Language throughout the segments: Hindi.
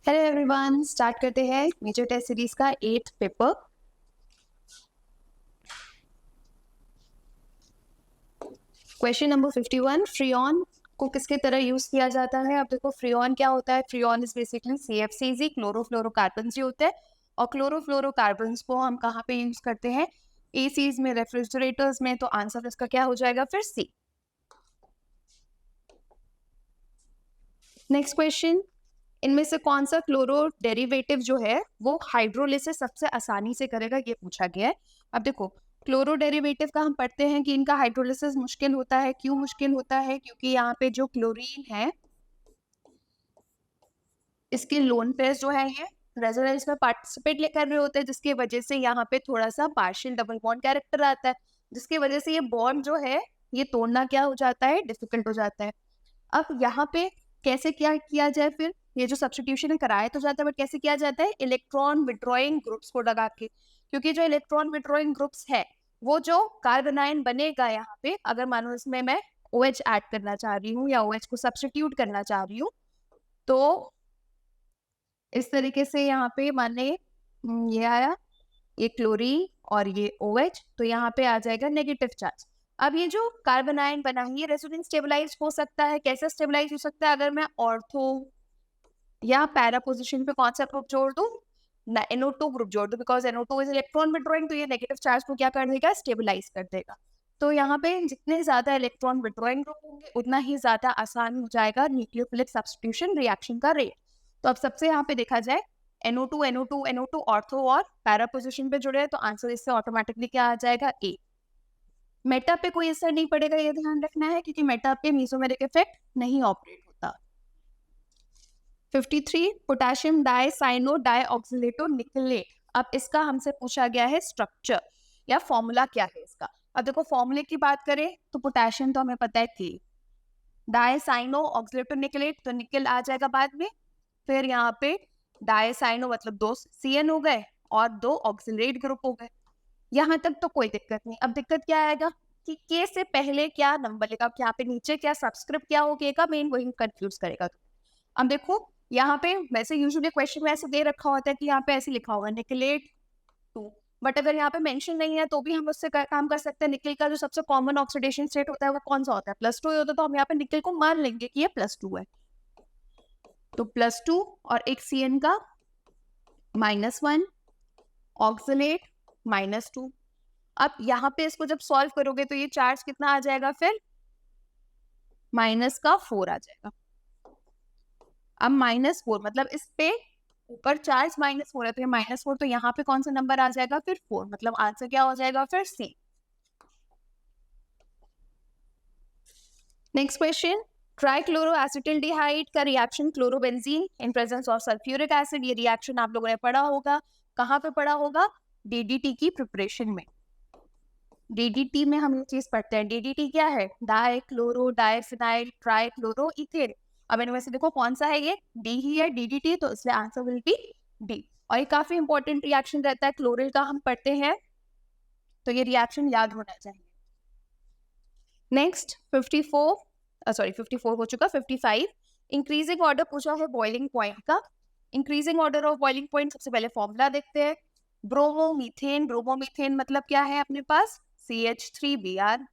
हेलो एवरीवन, स्टार्ट करते हैं मेजर टेस्ट सीरीज का 8th paper. Question number 51, freon को किसके तरह यूज किया जाता है। अब देखो फ्रीऑन क्या होता है। Freon is basically CFCs, chlorofluorocarbon होते हैं। और क्लोरोफ्लोरोकार्बन को हम कहाँ पे यूज करते हैं? एसीज में, रेफ्रिजरेटर्स में। तो आंसर इसका क्या हो जाएगा फिर? सी। नेक्स्ट क्वेश्चन, इनमें से कौन सा क्लोरो डेरिवेटिव जो है वो हाइड्रोलिसिस सबसे आसानी से करेगा, ये पूछा गया है। अब देखो क्लोरो डेरिवेटिव का हम पढ़ते हैं कि इनका हाइड्रोलिसिस मुश्किल होता है। क्यों मुश्किल होता है? क्योंकि यहाँ पे जो क्लोरीन है इसके लोन पेयर्स जो है ये रेजोनेंस में पार्टिसिपेट कर रहे होते हैं, जिसकी वजह से यहाँ पे थोड़ा सा पार्शियल डबल बॉन्ड कैरेक्टर आता है, जिसकी वजह से ये बॉन्ड जो है ये तोड़ना क्या हो जाता है? डिफिकल्ट हो जाता है। अब यहाँ पे कैसे क्या किया जाए फिर? ये जो सब्स्टिट्यूशन है कराया तो जाता है, बट कैसे किया जाता है? इलेक्ट्रॉन विड्रॉइंग ग्रुप्स को लगा के। क्योंकि जो इलेक्ट्रॉन विड्रॉइंग ग्रुप्स है वो जो कार्बन आयन बनेगा यहाँ पे, अगर मानो इसमें मैं OH ऐड करना चाह रही हूँ या OH को सब्स्टिट्यूट करना चाह रही हूँ, तो इस तरीके से यहाँ पे माने ये आया, ये क्लोरीन और ये OH, तो यहाँ पे आ जाएगा नेगेटिव चार्ज। अब ये जो कार्बन आयन बना है ये रेजोनेंस स्टेबलाइज हो सकता है। कैसे स्टेबलाइज हो सकता है? अगर मैं ऑर्थो या पैरा पोजीशन पे कौन सा ग्रुप जोड़ दूं? ना, NO2 ग्रुप जोड़ दूं, because NO2 is electron withdrawing, तो ये नेगेटिव चार्ज को क्या कर देगा? स्टेबलाइज कर देगा। तो यहाँ पे जितने ज्यादा इलेक्ट्रॉन विड्रॉइंग ग्रुप होंगे उतना ही ज्यादा आसान हो जाएगा न्यूक्लियोफिलिक सब्स्टिट्यूशन रिएक्शन का रेट। तो अब सबसे यहाँ पे देखा जाए NO2 NO2 NO2 ऑर्थो और पैरा पोजीशन पे जुड़े हैं, तो आंसर इससे ऑटोमेटिकली क्या आ जाएगा? ए। मेटा पे कोई असर नहीं पड़ेगा, ये ध्यान रखना है, क्योंकि मेटा पे मीसोमेरिक इफेक्ट नहीं ऑपरेट होता। 53, पोटेशियम डाइसाइनो डाइऑक्सिलेटो निकलेट। अब इसका हमसे पूछा गया है स्ट्रक्चर या फॉर्मूला क्या है इसका। अब देखो फॉर्मूले की बात करें तो पोटेशियम तो हमें पता है कि डाइसाइनो ऑक्सिलेटो निकलेट, तो निकल आ जाएगा बाद में। फिर यहाँ पे डाइसाइनो मतलब 2 CN हो गए और 2 ऑक्सिलेट ग्रुप हो गए। यहाँ तक तो कोई दिक्कत नहीं। अब दिक्कत क्या आएगा कि के से पहले क्या नंबर लेगा, यहाँ पे नीचे क्या सब्सक्रिप्ट क्या हो गया, मेन वही कंफ्यूज करेगा। अब देखो यहाँ पे वैसे यूजुअली क्वेश्चन में ऐसे दे रखा होता है कि यहाँ पे ऐसे लिखा होगा निकलेट 2, बट अगर यहाँ पे मेंशन नहीं है तो भी हम उससे काम कर सकते हैं। निकल का जो सबसे कॉमन ऑक्सीडेशन स्टेट होता है वो कौन सा होता है? +2 होता है, तो हम यहाँ पे निकल को मान लेंगे कि ये +2 है। तो +2 और एक CN का -1 ऑक्सिलेट -2। अब यहाँ पे इसको जब सॉल्व करोगे तो ये चार्ज कितना आ जाएगा फिर? -4 आ जाएगा। अब -4 मतलब इस पे ऊपर चार्ज -4 है, तो ये -4, तो यहाँ पे कौन सा नंबर आ जाएगा फिर? 4। मतलब आंसर क्या हो जाएगा फिर? सी। नेक्स्ट क्वेश्चन, ट्राइक्लोरोएसिटिल्डिहाइड का reaction chlorobenzene in presence of sulphuric acid. ये रिएक्शन आप लोगों ने पढ़ा होगा। कहाँ पे पढ़ा होगा? DDT की प्रिपरेशन में। DDT में हम ये चीज पढ़ते हैं। DDT क्या है? Dichloro diphenyl trichloro ethane. अब इनमें से देखो कौन सा है? ये डी ही है, DDT, तो इसलिए आंसर विल बी डी। और ये काफी इंपॉर्टेंट रिएक्शन रहता है, क्लोरीन का हम पढ़ते हैं, तो ये रिएक्शन याद होना चाहिए। नेक्स्ट 54 हो चुका। 55, इंक्रीजिंग ऑर्डर पूछा है बॉइलिंग पॉइंट का। Increasing order of boiling point सबसे पहले फॉर्मूला देखते हैं। ब्रोमोमीथेन, ब्रोमोमीथेन मतलब क्या है अपने पास? CH3Br।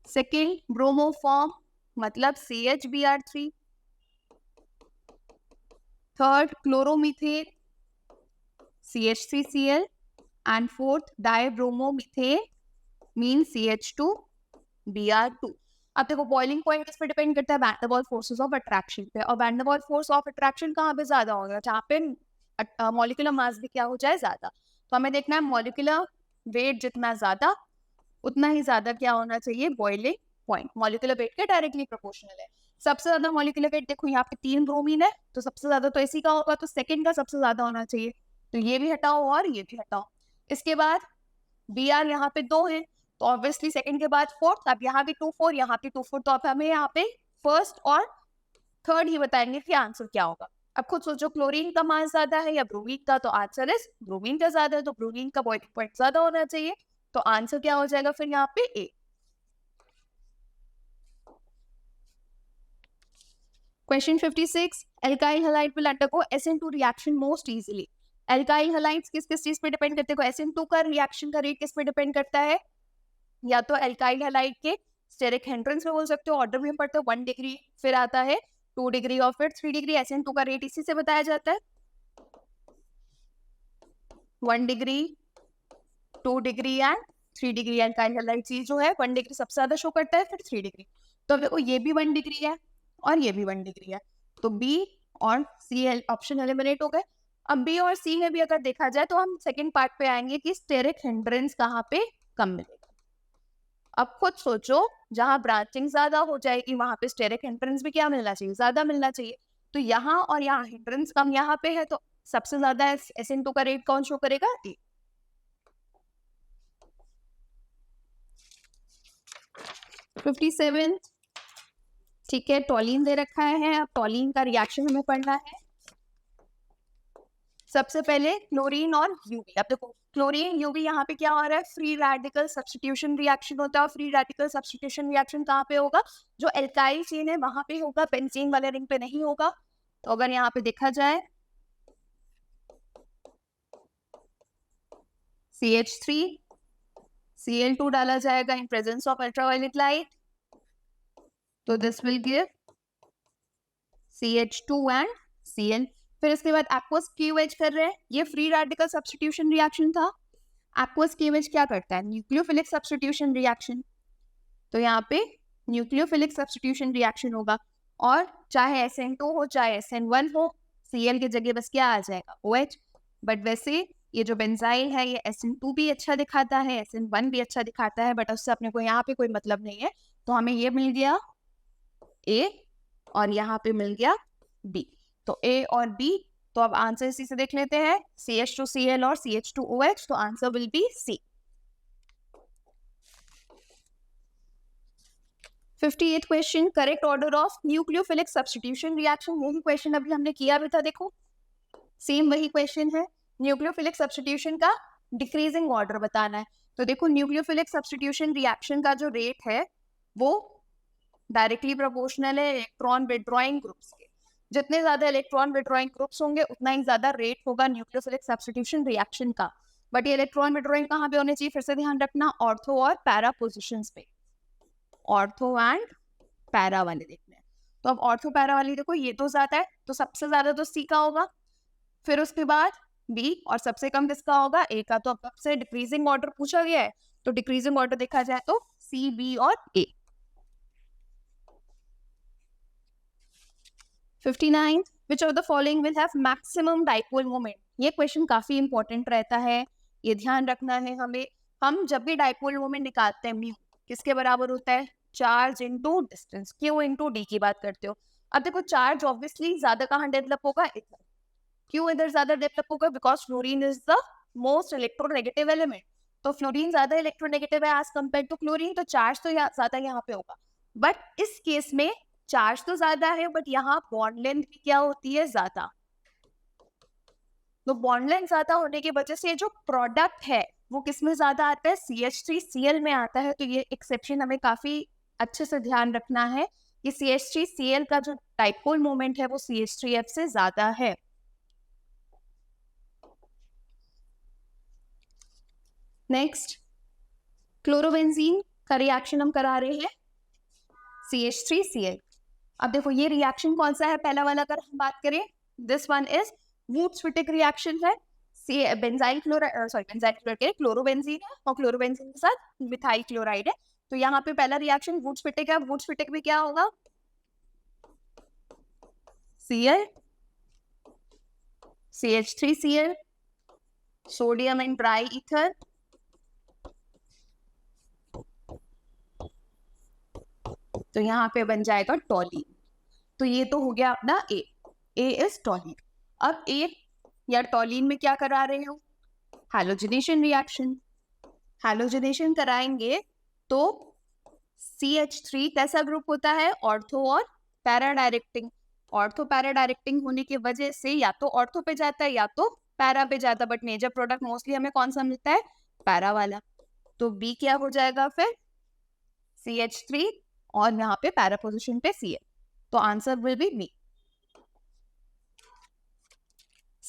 सेकेंड ब्रोमोफॉर्म मतलब CHBr3। Third chloromethane CH3Cl। And fourth dibromomethane mean CH2Br2। अब देखो बॉइलिंग पॉइंट किस पे डिपेंड करता है? Van der Waals forces of attraction पे। और van der Waals force of attraction कहाँ पे ज्यादा होगा? जहाँ पे मॉलिक्यूलर मास भी क्या हो जाए? ज्यादा। तो हमें देखना है मॉलिक्यूलर वेट जितना ज्यादा उतना ही ज्यादा क्या होना चाहिए? बॉइलिंग पॉइंट मॉलिक्यूलर वेट के डायरेक्टली प्रोपोर्शनल है। सबसे ज्यादा मॉलिक्यूलर वेट देखो यहाँ पे 3 ब्रोमीन है, तो सबसे ज्यादा तो इसी का होगा, तो सेकंड का सबसे ज्यादा होना चाहिए। तो ये भी हटाओ और ये भी हटाओ। इसके बाद Br यहाँ पे 2 है, तो ऑब्वियसली सेकंड के बाद फोर्थ। अब यहाँ भी 2 4, यहाँ पे 2 4, तो अब हमें यहाँ पे फर्स्ट और थर्ड ही बताएंगे कि आंसर क्या होगा। अब खुद सोचो क्लोरीन का मास ज्यादा है या ब्रोमीन का, तो आंसर इज ब्रोमीन का ज्यादा है, तो ब्रोमीन का बॉइलिंग पॉइंट ज्यादा होना चाहिए। तो आंसर क्या हो जाएगा फिर यहाँ पे? A. Question 56, alkyl halide will undergo SN2 reaction most easily. Alkyl halides किस किस चीज पे डिपेंड करते हैं? SN2 का रिएक्शन का रेट किस पे डिपेंड करता है? या तो एल्काइल हैलाइड के स्टेरिक हिंड्रेंस में बोल सकते हो, ऑर्डर में पढ़ते हो 1 डिग्री, फिर आता है 2 डिग्री और फिर 3 डिग्री। SN2 का रेट इसी से बताया जाता है, 1 degree, 2 degree and 3 degree. Alkyl halide चीज जो है 1 डिग्री सबसे ज्यादा शो करता है, फिर 3 डिग्री। तो देखो ये भी 1 डिग्री है और ये भी 1 डिग्री है, तो बी और सी ऑप्शन एलिमिनेट हो गए। अब बी और सी में भी अगर देखा जाए तो हम सेकंड पार्ट पे आएंगे कि स्टेरिक हिंड्रेंस कहाँ पे कम मिलेगा। अब खुद सोचो, जहां ब्रांचिंग ज्यादा हो जाएगी वहां पे स्टेरिक हिंड्रेंस भी क्या मिलना चाहिए? ज्यादा मिलना चाहिए। तो यहाँ और यहाँ हिंड्रेंस कम यहाँ पे है, तो सबसे ज्यादा SN2 का रेट कौन शो करेगा? ए। 57, ठीक है, टॉलिन दे रखा है। अब टॉलिन का रिएक्शन हमें पढ़ना है। सबसे पहले क्लोरीन और यूवी। अब देखो क्लोरीन यूवी यहाँ पे क्या हो रहा है? फ्री रेडिकल सब्स्टिट्यूशन रिएक्शन होता है। और फ्री रेडिकल सब्स्टिट्यूशन रिएक्शन कहाँ पे होगा? जो एल्काइल चेन है वहां पे होगा, बेंजीन वाले रिंग पे नहीं होगा। तो अगर यहाँ पे देखा जाए CH3 Cl2 डाला जाएगा in presence of ultraviolet light, तो this will give CH2 and Cl। फिर इसके बाद एक्वस क्लीवेज कर रहे हैं, ये फ्री रेडिकल सब्स्टिट्यूशन रिएक्शन था। एक्वस क्लीवेज क्या करता है? Nucleophilic substitution reaction. तो यहाँ पे न्यूक्लियोफिलिक सब्स्टिट्यूशन रिएक्शन होगा, और चाहे SN2 हो चाहे SN1 हो, Cl की जगह बस क्या आ जाएगा? OH। बट वैसे ये जो बेंजाइल है ये SN2 भी अच्छा दिखाता है, SN1 भी अच्छा दिखाता है, बट उससे अपने को यहाँ पे कोई मतलब नहीं है। तो हमें ये मिल गया A और यहाँ पे मिल गया B। तो A और B, तो अब आंसर इसी से देख लेते हैं, CH2Cl और CH2OH, तो answer will B C। 58 question, correct order of nucleophilic substitution reaction. यही क्वेश्चन अभी हमने किया भी था, देखो सेम वही क्वेश्चन है। न्यूक्लियोफिलिक सब्स्टिट्यूशन का डिक्रीजिंग ऑर्डर बताना है। तो देखो न्यूक्लियोफिलिक सब्स्टिट्यूशन रिएक्शन का जो रेट है वो डायरेक्टली प्रोपोर्शनल है इलेक्ट्रॉन विड्रॉइंग ग्रुप्स के। जितने ज्यादा इलेक्ट्रॉन विड्रॉइंग ग्रुप्स होंगे उतना ही ज्यादा रेट होगा न्यूक्लियोफिलिक सब्स्टिट्यूशन रिएक्शन का। बट ये इलेक्ट्रॉन विड्रॉइंग कहाँ पे होने चाहिए? फिर से ध्यान रखना, ऑर्थो और पैरा पोजिशंस पे, ऑर्थो एंड पैरा वाले देखने हैं। तो अब ऑर्थो पैरा वाली देखो ये तो ज्यादा है, तो सबसे ज्यादा तो C का होगा, फिर उसके बाद B, और सबसे कम किसका होगा? A का। तो अब से डिक्रीजिंग ऑर्डर पूछा गया है, तो डिक्रीजिंग ऑर्डर देखा जाए तो C, B और A। 59, which of the following will have maximum dipole moment? ये क्वेश्चन काफी इंपॉर्टेंट रहता है, ये ध्यान रखना है हमें। हम जब भी डाइपोल मोमेंट निकालते हैं म्यू किसके बराबर होता है? Charge into distance, Q into D की बात करते हो। अब देखो चार्ज ऑब्वियसली ज्यादा कहाँ डेवलप होगा? इधर। क्यों इधर ज्यादा डेवलप होगा? Because fluorine is the most electronegative element. तो फ्लोरीन ज्यादा इलेक्ट्रोनेगेटिव है एज कम्पेयर टू क्लोरीन, तो चार्ज तो ज्यादा यहाँ पे होगा। बट इस केस में चार्ज तो ज्यादा है, बट यहाँ बॉन्ड लेंथ भी क्या होती है? ज्यादा। तो बॉन्ड लेंथ ज्यादा होने की वजह से जो प्रोडक्ट है वो किस में ज्यादा आता है? CH3Cl में आता है। तो ये एक्सेप्शन हमें काफी अच्छे से ध्यान रखना है कि CH3Cl का जो डाइपोल मोमेंट है वो CH3F से ज्यादा है। नेक्स्ट, क्लोरोबेंजीन का रिएक्शन हम करा रहे हैं CH3Cl। अब देखो ये रिएक्शन कौन सा है? पहला वाला अगर हम बात करें, this one is Wurtz Fittig reaction है। Benzyl chloride, sorry benzyl chloride chlorobenzene है, और क्लोरोबेंजीन के साथ मिथाइल क्लोराइड है। तो यहाँ पे पहला रिएक्शन वुड्स-विटिक है। वुड्स-विटिक में क्या होगा? Cl, CH3Cl, sodium and dry ether, तो यहाँ पे बन जाएगा टॉलीन। तो ये तो हो गया अपना A इज टॉलीन। अब A या टॉलीन में क्या करा रहे हो? Halogenation reaction. हैलोजिनेशन कराएंगे तो CH3 कैसा ग्रुप होता है? ऑर्थो और para directing. Ortho para directing होने की वजह से या तो ऑर्थो पे जाता है या तो पैरा पे जाता है, बट मेजर प्रोडक्ट मोस्टली हमें कौन सा मिलता है? पैरा वाला। तो B क्या हो जाएगा फिर? CH3 और यहाँ पे पैरा पोजिशन पे Cl। तो answer will B B।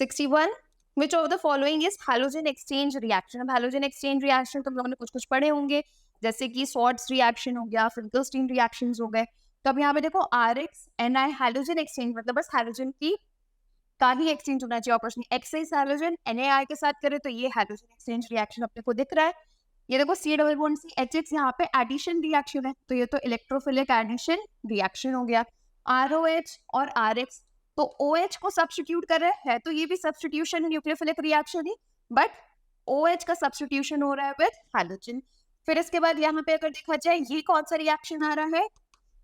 61 which of the following is halogen exchange reaction। अब halogen exchange reaction तुम लोगों ने कुछ पढ़े होंगे, जैसे कि Swartz reaction हो गया, Finkelstein reactions हो गए। तो अब यहाँ पे देखो RX Ni halogen exchange मतलब बस halogen की का ही exchange होना चाहिए ऑपरेशन। XS halogen NaI के साथ करे तो ये halogen exchange reaction अपने को दिख रहा है। ये देखो C double bond C HX यहाँ पे एडिशन रिएक्शन है, तो ये तो इलेक्ट्रोफिलिक एडिशन रिएक्शन हो गया। ROH और RX तो OH को सब्स्टिट्यूट कर रहे हैं, तो ये भी substitution nucleophilic reaction he, but OH का सब्स्टिट्यूशन हो रहा है विद हैलोजन। फिर इसके बाद यहाँ पे अगर देखा जाए ये कौन सा रिएक्शन आ रहा है,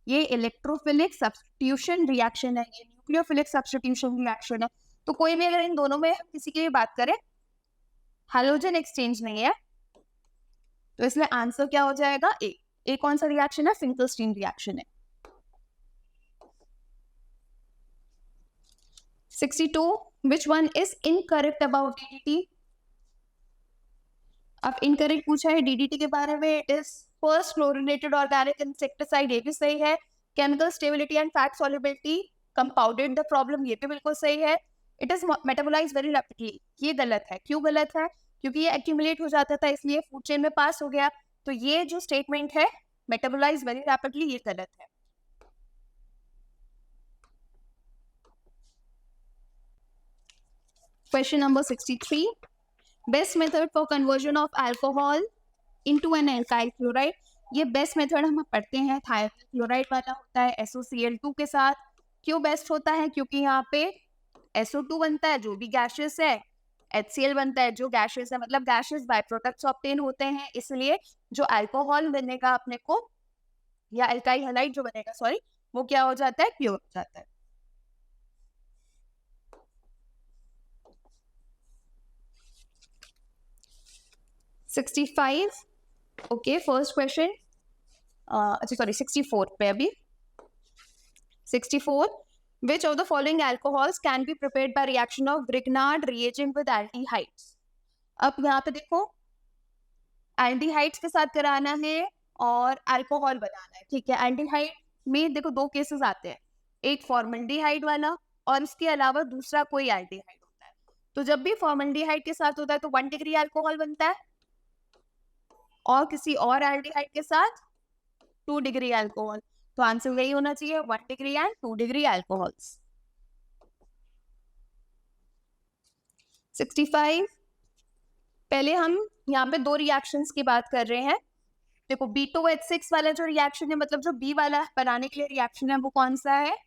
ये इलेक्ट्रोफिलिक सब्स्टिट्यूशन रिएक्शन है, ये न्यूक्लियोफिलिक सब्स्टिट्यूशन रिएक्शन है। तो कोई भी अगर इन दोनों में किसी की भी बात करें हैलोजन एक्सचेंज नहीं है, तो इसलिए आंसर क्या हो जाएगा ए। ए कौन सा रिएक्शन है, फिंकलस्टीन रिएक्शन है। 62 which one is incorrect about DDT। अब इनकरेक्ट पूछा है DDT के बारे में, it is first fluorinated organic insecticide, ये भी सही है। Chemical stability and fat solubility compounded the problem, ये भी बिल्कुल सही है। It is metabolize very rapidly, ये गलत है। क्यों गलत है, क्योंकि ये एक्यूमुलेट हो जाता था इसलिए फूड चेन में पास हो गया। तो ये जो स्टेटमेंट है मेटाबोलाइज वेरी रैपिडली, ये गलत है। Question number 63, best method for conversion of alcohol into an alkyl chloride. ये बेस्ट मेथड हम पढ़ते हैं थायल क्लोराइड वाला होता है SOCl2 के साथ। क्यों बेस्ट होता है, क्योंकि यहाँ पे SO2 बनता है जो भी गैसेस है, HCl बनता है जो गैसेस है, मतलब गैसेस बाय प्रोडक्ट्स ऑब्टेन होते हैं, इसलिए जो अल्कोहल बनेगा अपने को या अल्काइल हैलाइड जो बनेगा सॉरी, वो क्या हो जाता है, प्योर हो जाता है। ओके फर्स्ट क्वेश्चन, अच्छा सॉरी 64 पे अभी। 64 which of the following alcohols can be prepared by reaction of Grignard reagent with aldehydes। अब यहाँ पे देखो एल्डिहाइड्स के साथ कराना है और अल्कोहल बनाना है, ठीक है। एल्डिहाइड में देखो दो केसेस आते हैं, एक फॉर्मल्डिहाइड वाला और इसके अलावा दूसरा कोई एल्डिहाइड होता है। तो जब भी फॉर्मल्डिहाइड के साथ होता है तो 1 डिग्री अल्कोहल बनता है, और किसी और एल्डिहाइड के साथ 2 डिग्री अल्कोहल। तो आंसर यही होना चाहिए 1 डिग्री एंड 2 डिग्री अल्कोहल्स। 65 पहले हम यहाँ पे दो रिएक्शंस की बात कर रहे हैं। देखो B2H6 वाला जो रिएक्शन है, मतलब जो B वाला बनाने के लिए रिएक्शन है, वो कौन सा है,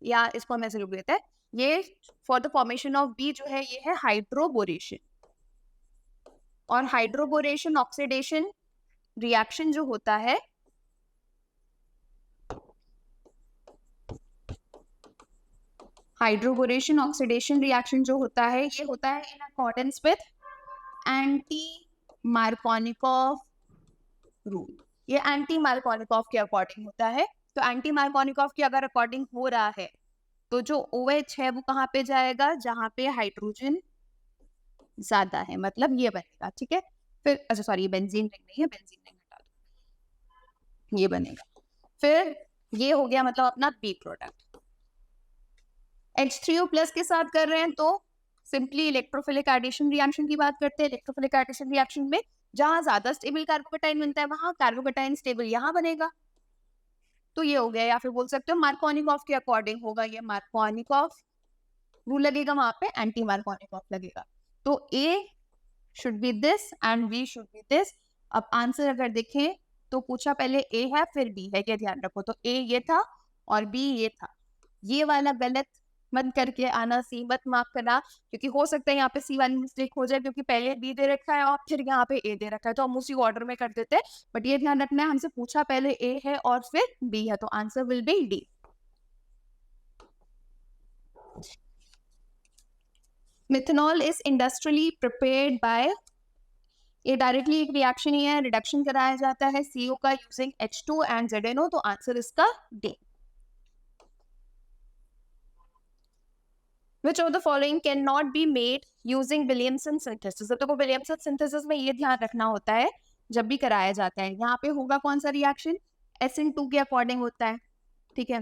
या इसको हम ऐसे लिख देते हैं, ये for the formation of B जो है ये है हाइड्रोबोरेशन। और हाइड्रोबोरेशन ऑक्सीडेशन रिएक्शन जो होता है, हाइड्रोबोरेशन ऑक्सीडेशन रिएक्शन जो होता है, ये होता है in accordance with anti Markovnikov rule. ये एंटी मार्कोनिकॉफ के अकॉर्डिंग होता है। तो एंटी मार्कोनिकॉफ के अगर अकॉर्डिंग हो रहा है तो जो OH है वो कहाँ पे जाएगा, जहाँ पे हाइड्रोजन ज्यादा है, मतलब ये बनेगा, ठीक है। फिर अच्छा सॉरी ये बेंजीन रिंग नहीं है, बेंजीन रिंग हटा दो, ये बनेगा। फिर ये हो गया मतलब अपना B प्रोडक्ट। H3O+ के साथ कर रहे हैं तो सिंपली इलेक्ट्रोफिलिक एडिशन रिएक्शन की बात करते हैं। इलेक्ट्रोफिलिक एडिशन रिएक्शन में जहां ज्यादा स्टेबल कार्बोकेटाइन बनता है वहां कार्बोकेटाइन स्टेबल यहाँ बनेगा, तो ये हो गया। या फिर बोल सकते हो मार्कोनिकॉफ के अकॉर्डिंग होगा, ये मार्कोनिकॉफ रूल लगेगा, वहां पे एंटी मार्कोनिकॉफ लगेगा। तो A should be this and B should be this. अब आंसर अगर देखें तो पूछा पहले A है फिर B है, क्या ध्यान रखो, तो A ये था और B ये था। ये वाला गलत मत करके आना, सी मत मार्क करना, क्योंकि हो सकता है यहाँ पे सी वाली मिस्टेक हो जाए, क्योंकि पहले बी दे रखा है और फिर यहाँ पे ए दे रखा है, तो हम उसी ऑर्डर में कर देते हैं। बट ये ध्यान रखना है हमसे पूछा पहले ए है और फिर बी है, तो answer will B D. Methanol is industrially prepared by, ये डायरेक्टली एक रिएक्शन ही है, रिडक्शन कराया जाता है CO का यूजिंग H2 एंड ZNO, तो आंसर इसका D. Which of the following cannot be made using Williamson synthesis। तो Williamson synthesis में ये ध्यान रखना होता है जब भी कराया जाता है, यहाँ पे होगा कौन सा रिएक्शन, SN2 के अकॉर्डिंग होता है, ठीक है।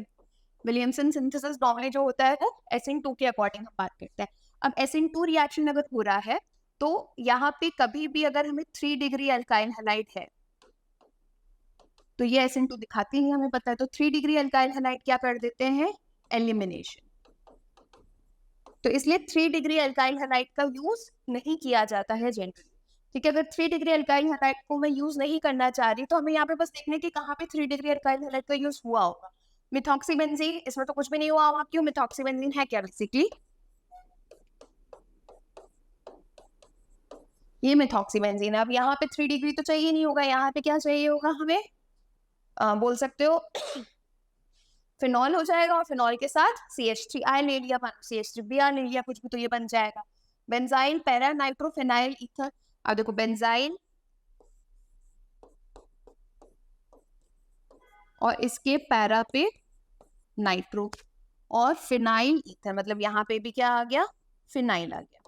विलियमसन सिंथेसिस नॉर्मली जो होता है वो SN2 के अकॉर्डिंग हम बात करते हैं। अब SN2 रिएक्शन अगर हो रहा है तो यहाँ पे कभी भी अगर हमें 3 डिग्री अल्काइल हैलाइड है तो ये SN2 दिखाती है, हमें पता है। तो 3 डिग्री अल्काइल हैलाइड क्या कर देते हैं, एलिमिनेशन। तो इसलिए 3 डिग्री अल्काइल हैलाइड का यूज नहीं किया जाता है जनरली। ठीक है, अगर 3 डिग्री अल्काइल हैलाइड को मैं यूज नहीं करना चाह रही तो हमें यहाँ पे बस देखने की कहाँ पे 3 डिग्री अल्काइल हैलाइड का यूज हुआ होगा। मिथॉक्सीबेंजीन, इसमें तो कुछ भी नहीं हुआ होगा। क्यों, मिथॉक्सीबेंजीन है क्या बेसिकली, ये मिथॉक्सीबेंजीन है। अब यहाँ पे 3 डिग्री तो चाहिए नहीं होगा, यहाँ पे क्या चाहिए होगा हमें, बोल सकते हो फिनॉल हो जाएगा, और फिनॉल के साथ CH3 ले लिया, CH3Br ले लिया, कुछ भी, तो ये बन जाएगा बेंजाइल पैरा नाइट्रोफिनाइल ईथर। अब देखो बेंजाइल और इसके पैरा पे नाइट्रो और फिनाइल ईथर, मतलब यहाँ पे भी क्या आ गया, फिनाइल आ गया।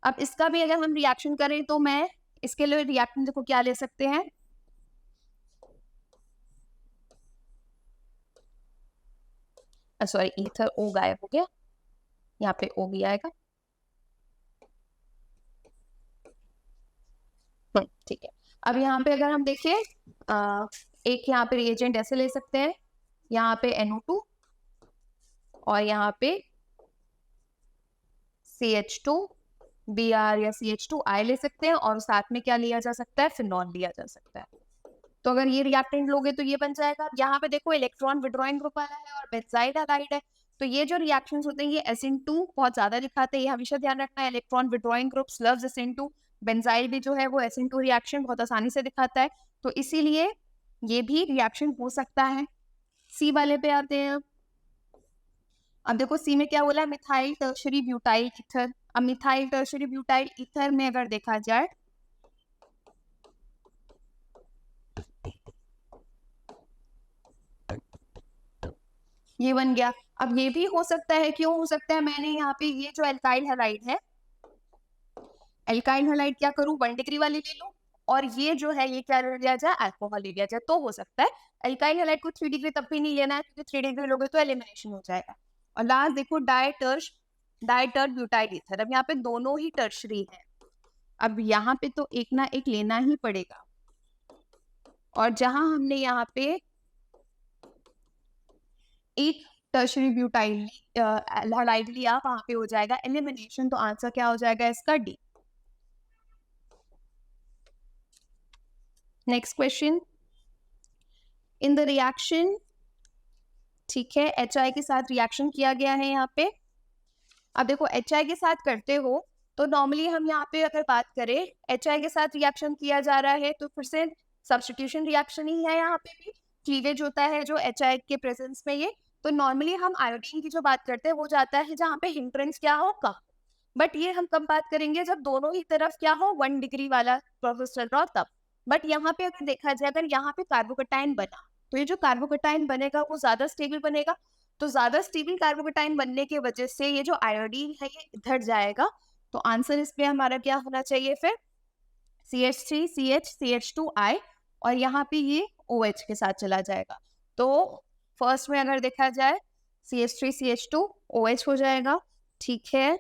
अब इसका भी अगर हम रिएक्शन करें तो मैं इसके लिए रिएक्शन देखो क्या ले सकते हैं, सॉरी ईथर ओ गायब हो गया, यहाँ पे ओ भी आएगा। ठीक है, अब यहाँ पे अगर हम देखें एक यहाँ पे रिएजेंट ऐसे ले सकते हैं, यहाँ पे NO2 और यहाँ पे CH2Br या CH2I ले सकते हैं, और साथ में क्या लिया जा सकता है, फिनॉल लिया जा सकता है। तो अगर ये रिएक्टेंट लोगे तो ये बन जाएगा। यहाँ पे देखो इलेक्ट्रॉन विड्रॉइंग ग्रुप वाला है और बेंजाइल हैलाइड है, तो ये जो रिएक्शंस होते हैं ये SN2 बहुत ज्यादा दिखाते हैं, ये हमेशा ध्यान रखना है। Electron withdrawing groups loves SN2, benzyl भी जो है वो SN2 रिएक्शन बहुत आसानी से दिखाता है, तो इसीलिए ये भी रिएक्शन हो सकता है। सी वाले पे आते हैं। अब देखो सी में क्या बोला, मिथाइल टर्शरी ब्यूटाइल ईथर। अब मिथाइल टर्शरी ब्यूटाइल ईथर में अगर देखा जाए ये बन गया। अब ये भी हो सकता है, क्यों हो सकता है, मैंने यहाँ पे ये जो एल्काइल हैलाइड है, एल्काइल हैलाइड क्या करूं, 1 डिग्री वाली ले लूं, और ये जो है ये क्या ले लिया जाए, अल्कोहल ले लिया जाए, तो हो सकता है। एल्काइल हैलाइड को 3 डिग्री तब भी नहीं लेना है, क्योंकि 3 डिग्री लोगे तो एलिमिनेशन हो जाएगा। और लास्ट देखो डायटर ब्यूटाइल ईथर। अब यहाँ पे दोनों ही टर्शरी है, अब यहाँ पे तो एक ना एक लेना ही पड़ेगा, और जहां हमने यहाँ पे एक टर्शरी ब्यूटाइल हैलाइड लिया वहां पे हो जाएगा एलिमिनेशन, तो आंसर क्या हो जाएगा इसका, D. Next question, in the reaction, ठीक है, HI के साथ रिएक्शन किया गया है यहाँ पे। अब देखो HI के साथ करते हो तो नॉर्मली हम यहाँ पे अगर बात करें HI के साथ रिएक्शन किया जा रहा है तो फिर से सब्स्टिट्यूशन रिएक्शन ही है, यहाँ पे भी क्लीवेज होता है जो HI के प्रेजेंस में ये। तो नॉर्मली हम आयोडीन की जो बात करते हैं वो जाता है जहाँ पे हिंड्रेंस क्या हो, कम। बट ये हम कब बात करेंगे, जब दोनों ही तरफ क्या हो, 1 डिग्री वाला प्रोसेस चल रहा हो तब। बट यहाँ पे अगर देखा जाए, अगर यहाँ पे कार्बोकेटाइन बना तो ये जो कार्बोकेटाइन बनेगा वो ज्यादा स्टेबल बनेगा, तो ज्यादा स्टेबल कार्बोकेटाइन बनने की वजह से ये जो आयोडीन है ये इधर जाएगा, तो आंसर इस पे हमारा क्या होना चाहिए फिर, CH3 CH CH2I, और यहाँ पे ये OH के साथ चला जाएगा। तो फर्स्ट में अगर देखा जाए CH3 CH2 OH हो जाएगा, ठीक है।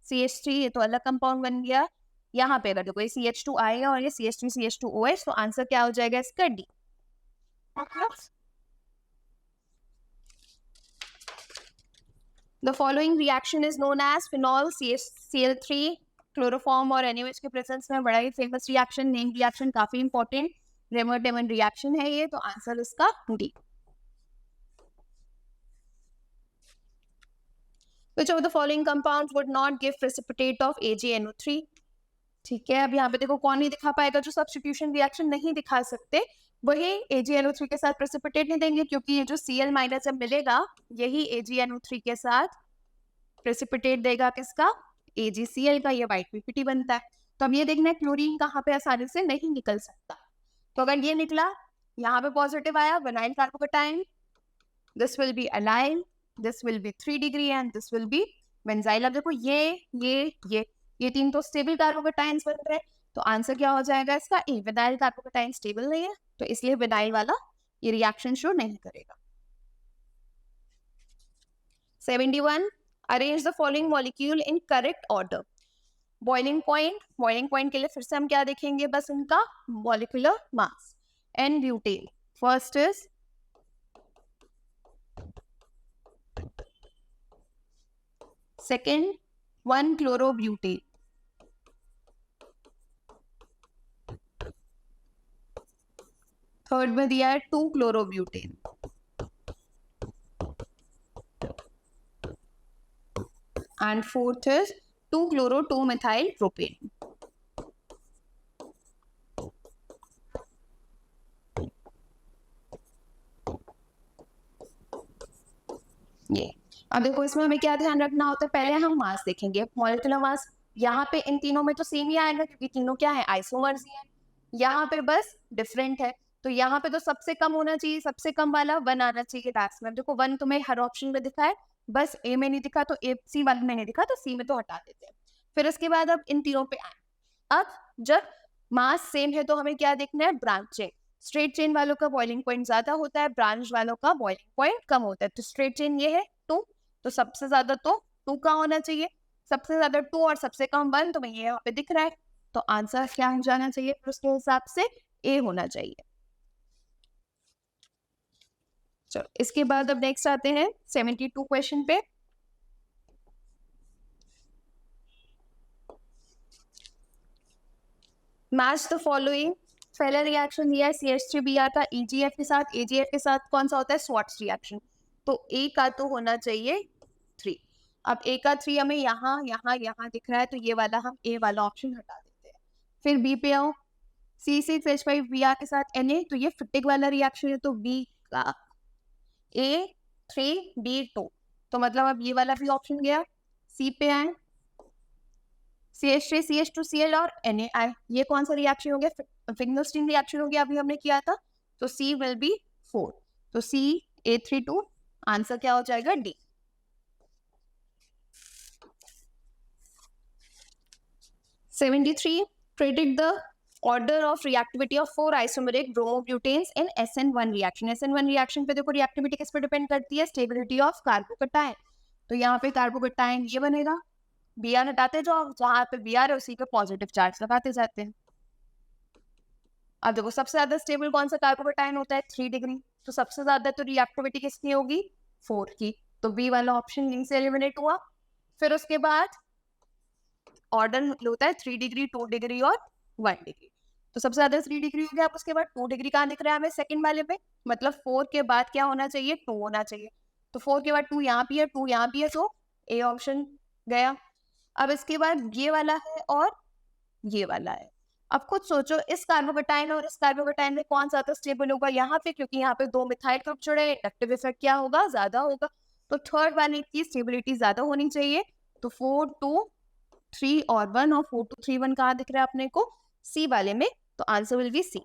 CH3 ये तो अलग कंपाउंड बन गया, यहाँ पे अगर देखो ये CH2I है और ये CH3 CH2 OH, तो आंसर क्या हो जाएगा इसका, D. The following reaction is known as phenol CH-Cl3 chloroform और NaOH के प्रेजेंस में बड़ा ही फेमस रिएक्शन, नेम रिएक्शन, काफी इंपॉर्टेंट रेमर-डेमन रिएक्शन है ये, तो आंसर इसका D. Which of the following compounds would not give precipitate of AgNO3? ठीक है, अब यहाँ पे देखो कौन नहीं दिखा पाएगा, जो सब्स्टिट्यूशन रिएक्शन नहीं दिखा सकते वही AgNO3 के साथ प्रेसिपिटेट नहीं देंगे, क्योंकि ये जो Cl माइनस जब मिलेगा यही AgNO3 के साथ प्रेसिपिटेट देगा किसका, AgCl का, ये व्हाइट PPT बनता है। तो अब ये देखना है क्लोरीन कहाँ पे आसानी से नहीं निकल सकता, तो अगर ये निकला, यहाँ पे पॉजिटिव आया, vinyl carbocation, this will be allyl, this will be 3 degree and this will be benzyl. अब देखो ये तीन तो स्टेबल कार्बोकेटाइन्स बन रहे हैं, तो आंसर क्या हो जाएगा इसका, ए। विनाइल कार्बोकेटाइन स्टेबल नहीं है, तो इसलिए विनाइल वाला ये रिएक्शन शो नहीं करेगा। 71, arrange the following molecule in correct order. Boiling point के लिए फिर से हम क्या देखेंगे, बस उनका molecular mass. N butane, first is second 1-chloroब्यूटेन, थर्ड में दिया है 2-chloroब्यूटेन, and fourth is 2-chloro-2-methyl-propane. ये अब देखो, इसमें हमें क्या ध्यान रखना होता है, पहले हम मास देखेंगे, मॉलिक्यूलर मास। यहाँ पे इन तीनों में तो सेम ही आएगा क्योंकि तीनों क्या है, आइसोमर्स ही है। यहाँ पे बस डिफरेंट है, तो यहाँ पे तो सबसे कम होना चाहिए, सबसे कम वाला 1 आना चाहिए लास्ट में। देखो 1 तुम्हें हर ऑप्शन में दिखा है, बस ए में नहीं दिखा तो ए, सी वाले में नहीं दिखा तो सी में तो हटा देते हैं। फिर उसके बाद अब इन तीनों पे आए। अब जब मास सेम है तो हमें क्या देखना है, ब्रांचिंग। स्ट्रेट चेन वालों का बॉइलिंग पॉइंट ज्यादा होता है, ब्रांच वालों का बॉइलिंग पॉइंट कम होता है। तो स्ट्रेट चेन ये है 2, तो सबसे ज्यादा तो 2 का होना चाहिए, सबसे ज्यादा 2 और सबसे कम 1, तो ये यहाँ पे दिख रहा है, तो आंसर क्या हो जाना चाहिए, फिर उसके हिसाब से ए होना चाहिए। चलो इसके बाद अब नेक्स्ट आते हैं 72 क्वेश्चन पे। Match the following. पहला रिएक्शन दिया है CH3Br का EGF के साथ, AGF के साथ कौन सा होता है, स्वाट्स रिएक्शन, तो ए का तो होना चाहिए 3। अब ए का 3 हमें यहाँ यहाँ यहाँ दिख रहा है, तो ये वाला हम ए वाला ऑप्शन हटा देते हैं। फिर बी पे आओ, C6H5Br के साथ Na, तो ये फिटिक वाला रिएक्शन है, तो बी का A3B2, तो मतलब अब ये वाला भी ऑप्शन गया। सी पे आए, CH3 CH2Cl और NaI, ये कौन सा रिएक्शन हो गया, फिंगरस्टीन रिएक्शन हो गया, अभी हमने किया था, तो C विल बी 4, तो CA32, आंसर क्या हो जाएगा, D. Predict the order of reactivity of 4 isomeric bromobutanes in SN1 reaction। SN1 reaction पे देखो रिएक्टिविटी किस पे डिपेंड करती है, स्टेबिलिटी ऑफ कार्बोकटायन। तो यहाँ पे कार्बोकटायन ये बनेगा, Br हटाते जाओ, जहाँ पे Br है उसी पे पॉजिटिव चार्ज लगाते जाते हैं। अब देखो सबसे ज्यादा स्टेबल कौन सा कार्बोकटायन होता है, 3 डिग्री, तो सबसे ज्यादा तो रिएक्टिविटी किसकी होगी, 4 की, तो बी वाला ऑप्शन यहीं से एलिमिनेट हुआ। फिर उसके बाद ऑर्डर होता है 3 डिग्री, 2 डिग्री और 1 डिग्री, तो सबसे ज्यादा 3 डिग्री हो गया। अब उसके बाद 2 डिग्री कहाँ दिख रहा है हमें, सेकंड वाले पे, मतलब 4 के बाद क्या होना चाहिए, 2 होना चाहिए, तो 4 के बाद 2 यहाँ भी है, 2 यहाँ भी है, तो ए ऑप्शन गया। अब इसके बाद ये वाला है और ये वाला है। अब खुद सोचो, इस कार्बोकटायन और इस कार्बोकटायन में कौन सा स्टेबल होगा यहाँ पे, क्योंकि यहाँ पे 2 मिथाइल ग्रुप जुड़े, इंडक्टिव इफेक्ट क्या होगा, ज्यादा होगा, तो थर्ड वाले की स्टेबिलिटी ज्यादा होनी चाहिए। तो 4 2 3 और 1, और 4 2 3 1 कहाँ दिख रहा है अपने को, सी वाले में, तो answer will be C.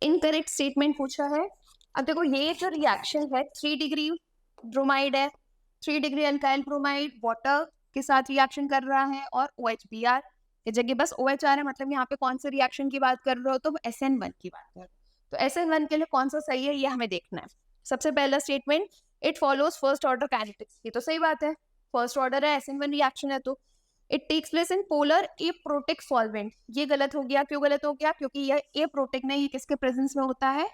Incorrect statement पूछा है। अब देखो ये जो रिएक्शन है, 3 डिग्री ब्रोमाइड है, 3 डिग्री अल्काइल ब्रोमाइड वाटर के साथ रिएक्शन कर रहा है, और OHBr की जगह बस OH आ रहा है, मतलब यहाँ पे कौन से रिएक्शन की बात कर रहे हो, तो SN1 की बात कर रहे हो, तो SN1 के लिए कौन सा सही है ये हमें देखना है। सबसे पहला statement, it follows first order kinetics, ये तो सही बात है, फर्स्ट ऑर्डर है, SN1 रिएक्शन है, तो it takes place in polar aprotic solvent, ये गलत हो गया, क्यों गलत हो गया, क्योंकि यह एप्रोटिक नहीं, ये किसके प्रेजेंस में होता है,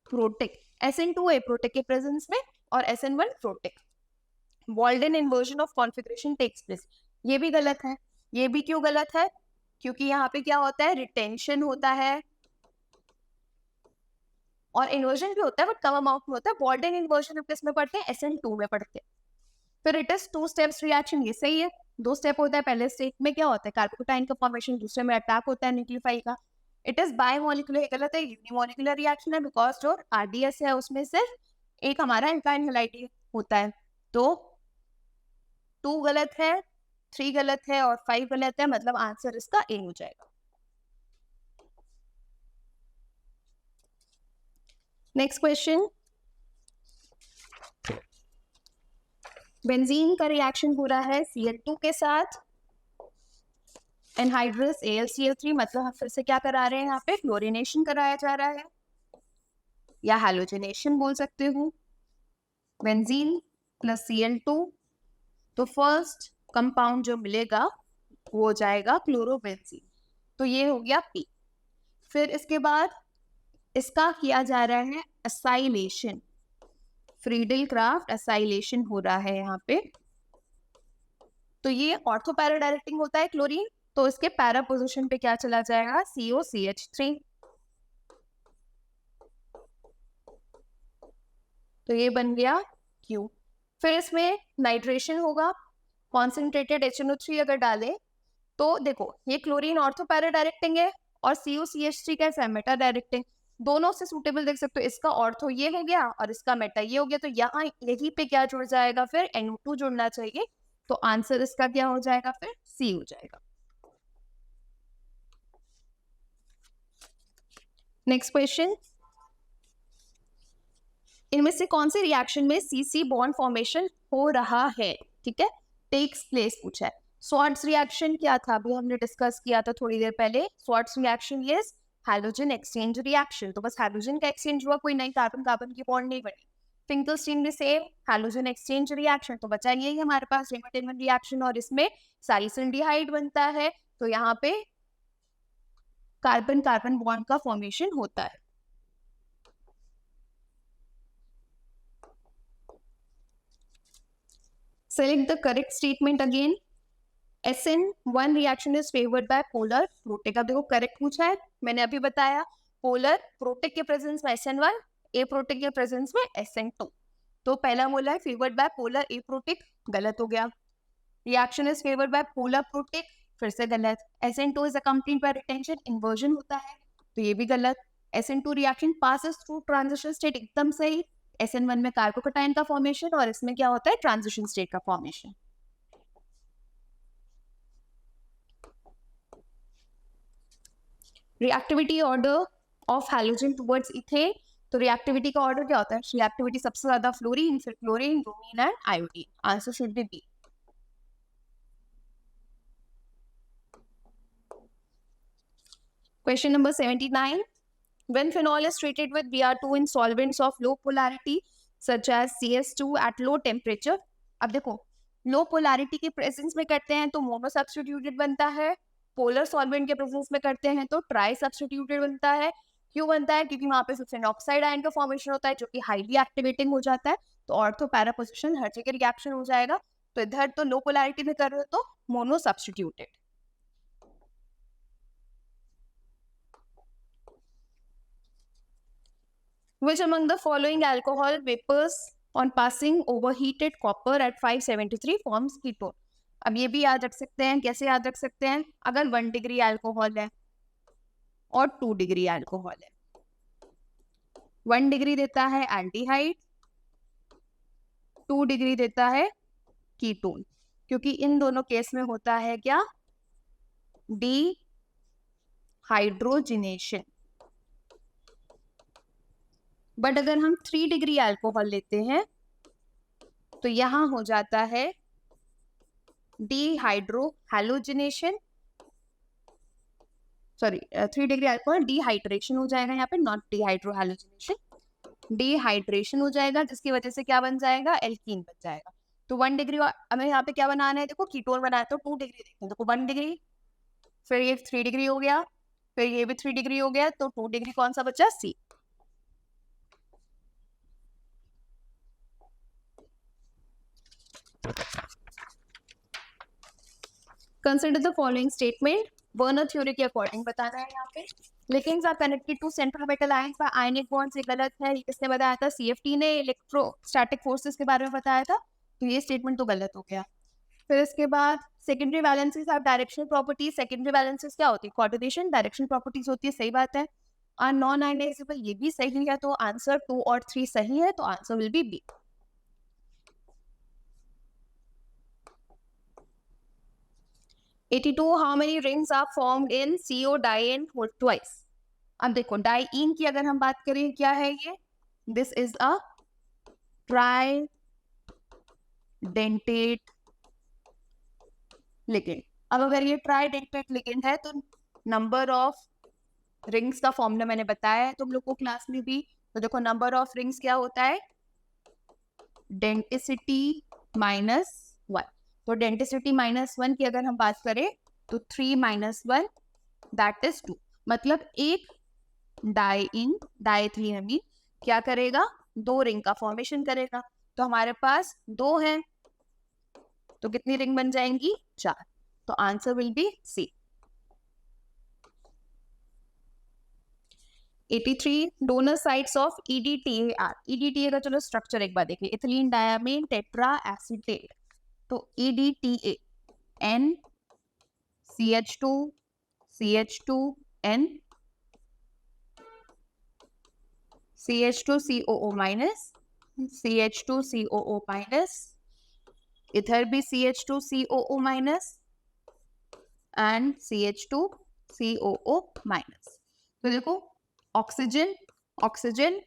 प्रोटिक, SN2 एप्रोटिक के प्रेजेंस में और SN1 protic. Walden inversion of configuration takes place, ये भी गलत है। ये भी क्यों गलत है, क्योंकि यहाँ पे क्या होता है, रिटेंशन होता है और इन्वर्जन भी होता है, बट कम अमाउंट में होता है। वॉल्डेन इन्वर्जन हम किस में पढ़ते हैं, SN2 में पढ़ते हैं। फिर इट इज 2 स्टेप्स रिएक्शन, ये सही है, 2 स्टेप होता है। पहले स्टेप में क्या होता है, कार्बोकटाइन का फॉर्मेशन, दूसरे में अटैक होता है न्यूक्लियोफाइल का। इट इज बायोमोलिकुलर, गलत है, यूनिमोलिकुलर रिएक्शन है, बिकॉज जो RDS है उसमें सिर्फ एक हमारा एल्काइल हैलाइड होता है, तो 2 गलत है, 3 गलत है और 5 गलत है, मतलब आंसर इसका ए हो जाएगा। नेक्स्ट क्वेश्चन, बेंजीन का रिएक्शन हो रहा है Cl2 के साथ एनहाइड्रस AlCl3, मतलब हम फिर से क्या करा रहे हैं, यहाँ पे फ्लोरिनेशन कराया जा रहा है। या हैलोजिनेशन बोल सकते हो, बेंजीन प्लस Cl2, तो फर्स्ट कंपाउंड जो मिलेगा वो हो जाएगा क्लोरोबेंजीन, तो ये हो गया P। फिर इसके बाद इसका किया जा रहा है असाइलेशन, फ्रीडल क्राफ्ट असाइलेशन हो रहा है यहाँ पे, तो ये ऑर्थो पैरा डायरेक्टिंग होता है क्लोरीन, तो इसके पैरा पोजीशन पे क्या चला जाएगा, COCH3, तो ये बन गया Q। फिर इसमें नाइट्रेशन होगा, कॉन्सेंट्रेटेड HNO3 अगर डालें तो देखो ये क्लोरीन ऑर्थो पैरा डायरेक्टिंग है और COCH3 कैसा है, मेटा डायरेक्टिंग, दोनों से सूटेबल देख सकते हो, इसका ऑर्थो ये हो गया और इसका मेटा ये हो गया, तो यहाँ यहीं पे क्या जुड़ जाएगा, फिर NO2 जुड़ना चाहिए, तो आंसर इसका क्या हो जाएगा, फिर C हो जाएगा। नेक्स्ट क्वेश्चन, इनमें से कौन से रिएक्शन में CC बॉन्ड फॉर्मेशन हो रहा है, ठीक है, टेक्स प्लेस पूछा है। स्वार्ट्स रिएक्शन क्या था, अभी हमने डिस्कस किया था थोड़ी देर पहले, Swarts reaction is halogen exchange reaction, तो बस हैलोजन का एक्सचेंज हुआ, कोई नई कार्बन कार्बन की बॉन्ड नहीं बनी। फिंकलस्टीन भी सेम हैलोजन एक्सचेंज रिएक्शन, तो बचा यही हमारे पास रेमटेनमन रिएक्शन, और इसमें साइलसिल्डिहाइड बनता है, तो यहाँ पे कार्बन कार्बन बॉन्ड का फॉर्मेशन होता है। Select the correct statement again. SN1 reaction is favored by polar protic. अब देखो करेक्ट पूछा है, मैंने अभी बताया पोलर प्रोटिक के प्रेजेंस में SN1, ए प्रोटिक के प्रेजेंस में SN2, तो पहला बोला है favoured by polar aprotic, गलत हो गया। Reaction is favoured by polar protic, फिर से गलत। SN2 is accompanied by retention, inversion होता है, तो ये भी गलत। SN2 reaction passes through transition state, एकदम सही। SN1 में कार्बोकैटायन का फॉर्मेशन और इसमें क्या होता है, ट्रांजिशन स्टेट का formation. Reactivity order of halogen towards ethane, तो रिएक्टिविटी का ऑर्डर क्या होता है, रिएक्टिविटी सबसे ज्यादा फ्लोरीन, फिर chlorine, bromine and iodine, answer should be B. Question number 79, when phenol is treated with Br2 in solvents of low polarity such as CS2 at low temperature, अब देखो लो पोलैरिटी के प्रेजेंस में करते हैं तो मोनो सब्स्टिट्यूटेड बनता है, पोलर सॉल्वेंट के प्रेजेंस में करते हैं तो ट्राई सब्स्टिट्यूटेड बनता है। क्यों बनता है, क्योंकि वहां पे सल्फेट ऑक्साइड आयन का फॉर्मेशन होता है जो कि हाईली एक्टिवेटिंग हो जाता है, तो ऑर्थो पैरा पोजीशन हर जगह रिएक्शन हो जाएगा, तो इधर तो लो पोलैरिटी में कर रहे हो तो mono substituted. Which among the following alcohol vapors on passing overheated copper at 573 forms ketone? अब ये भी याद रख सकते हैं, कैसे याद रख सकते हैं, अगर 1 डिग्री अल्कोहल है और 2 डिग्री अल्कोहल है, 1 डिग्री देता है एल्डिहाइड, 2 डिग्री देता है कीटोन, क्योंकि इन दोनों केस में होता है क्या, डिहाइड्रोजिनेशन। बट अगर हम 3 डिग्री अल्कोहल लेते हैं तो यहां हो जाता है dehydro halogenation, sorry 3 degree alcohol dehydration हो जाएगा यहाँ पे, नॉट डिहाइड्रो हैलोजिनेशन, डिहाइड्रेशन हो जाएगा, जिसकी वजह से क्या बन जाएगा, एल्कीन बन जाएगा। तो 1 डिग्री हमें यहाँ पे क्या बनाना है, देखो कीटोन बनाना है, तो 2 डिग्री देखते हैं, देखो 1 डिग्री, फिर ये 3 डिग्री हो गया, फिर ये भी 3 डिग्री हो गया, तो 2 डिग्री कौन सा बचा, C. Consider the following statement, Werner theory के अकॉर्डिंग बताना है यहाँ पे। Ligands are connected to central metal ions by ionic bonds, ये गलत है, ये किसने बताया था, CFT ने इलेक्ट्रोस्टैटिक फोर्सेस के बारे में बताया था, तो ये स्टेटमेंट तो गलत हो गया। फिर इसके बाद secondary valencies are directional properties, secondary valencies क्या होती है, कोऑर्डिनेशन डायरेक्शनल प्रॉपर्टीज होती है, सही बात है। आर नॉन आयनाइजेबल, ये भी सही है, तो आंसर 2 और 3 सही है, तो answer will be B. How many rings are formed in CO diene twice? अब देखो डाइईन की अगर हम बात करें क्या है ये, this is a tridentate ligand. अब अगर ये ट्राइडेंटेट लिगेंड है तो नंबर ऑफ रिंग्स का फॉर्मूला मैंने बताया है तुम लोग को क्लास में भी, तो देखो नंबर ऑफ रिंग्स क्या होता है, डेंसिटी -1। तो डेंसिटी -1 की अगर हम बात करें तो 3 - 1 दैट इज 2। मतलब एक डाइथिलीन क्या करेगा, 2 रिंग का फॉर्मेशन करेगा। तो हमारे पास 2 हैं, तो कितनी रिंग बन जाएंगी, 4। तो answer will be C. 83 donor sites of EDTA। EDTA का चलो स्ट्रक्चर एक बार देखिए, इथिलीन डायमीन टेट्रा एसीटेट। तो EDTA N CH2 CH2 N CH2 COO minus CH2 COO minus, इधर भी CH2 COO minus and CH2 COO minus. तो देखो ऑक्सीजन ऑक्सीजन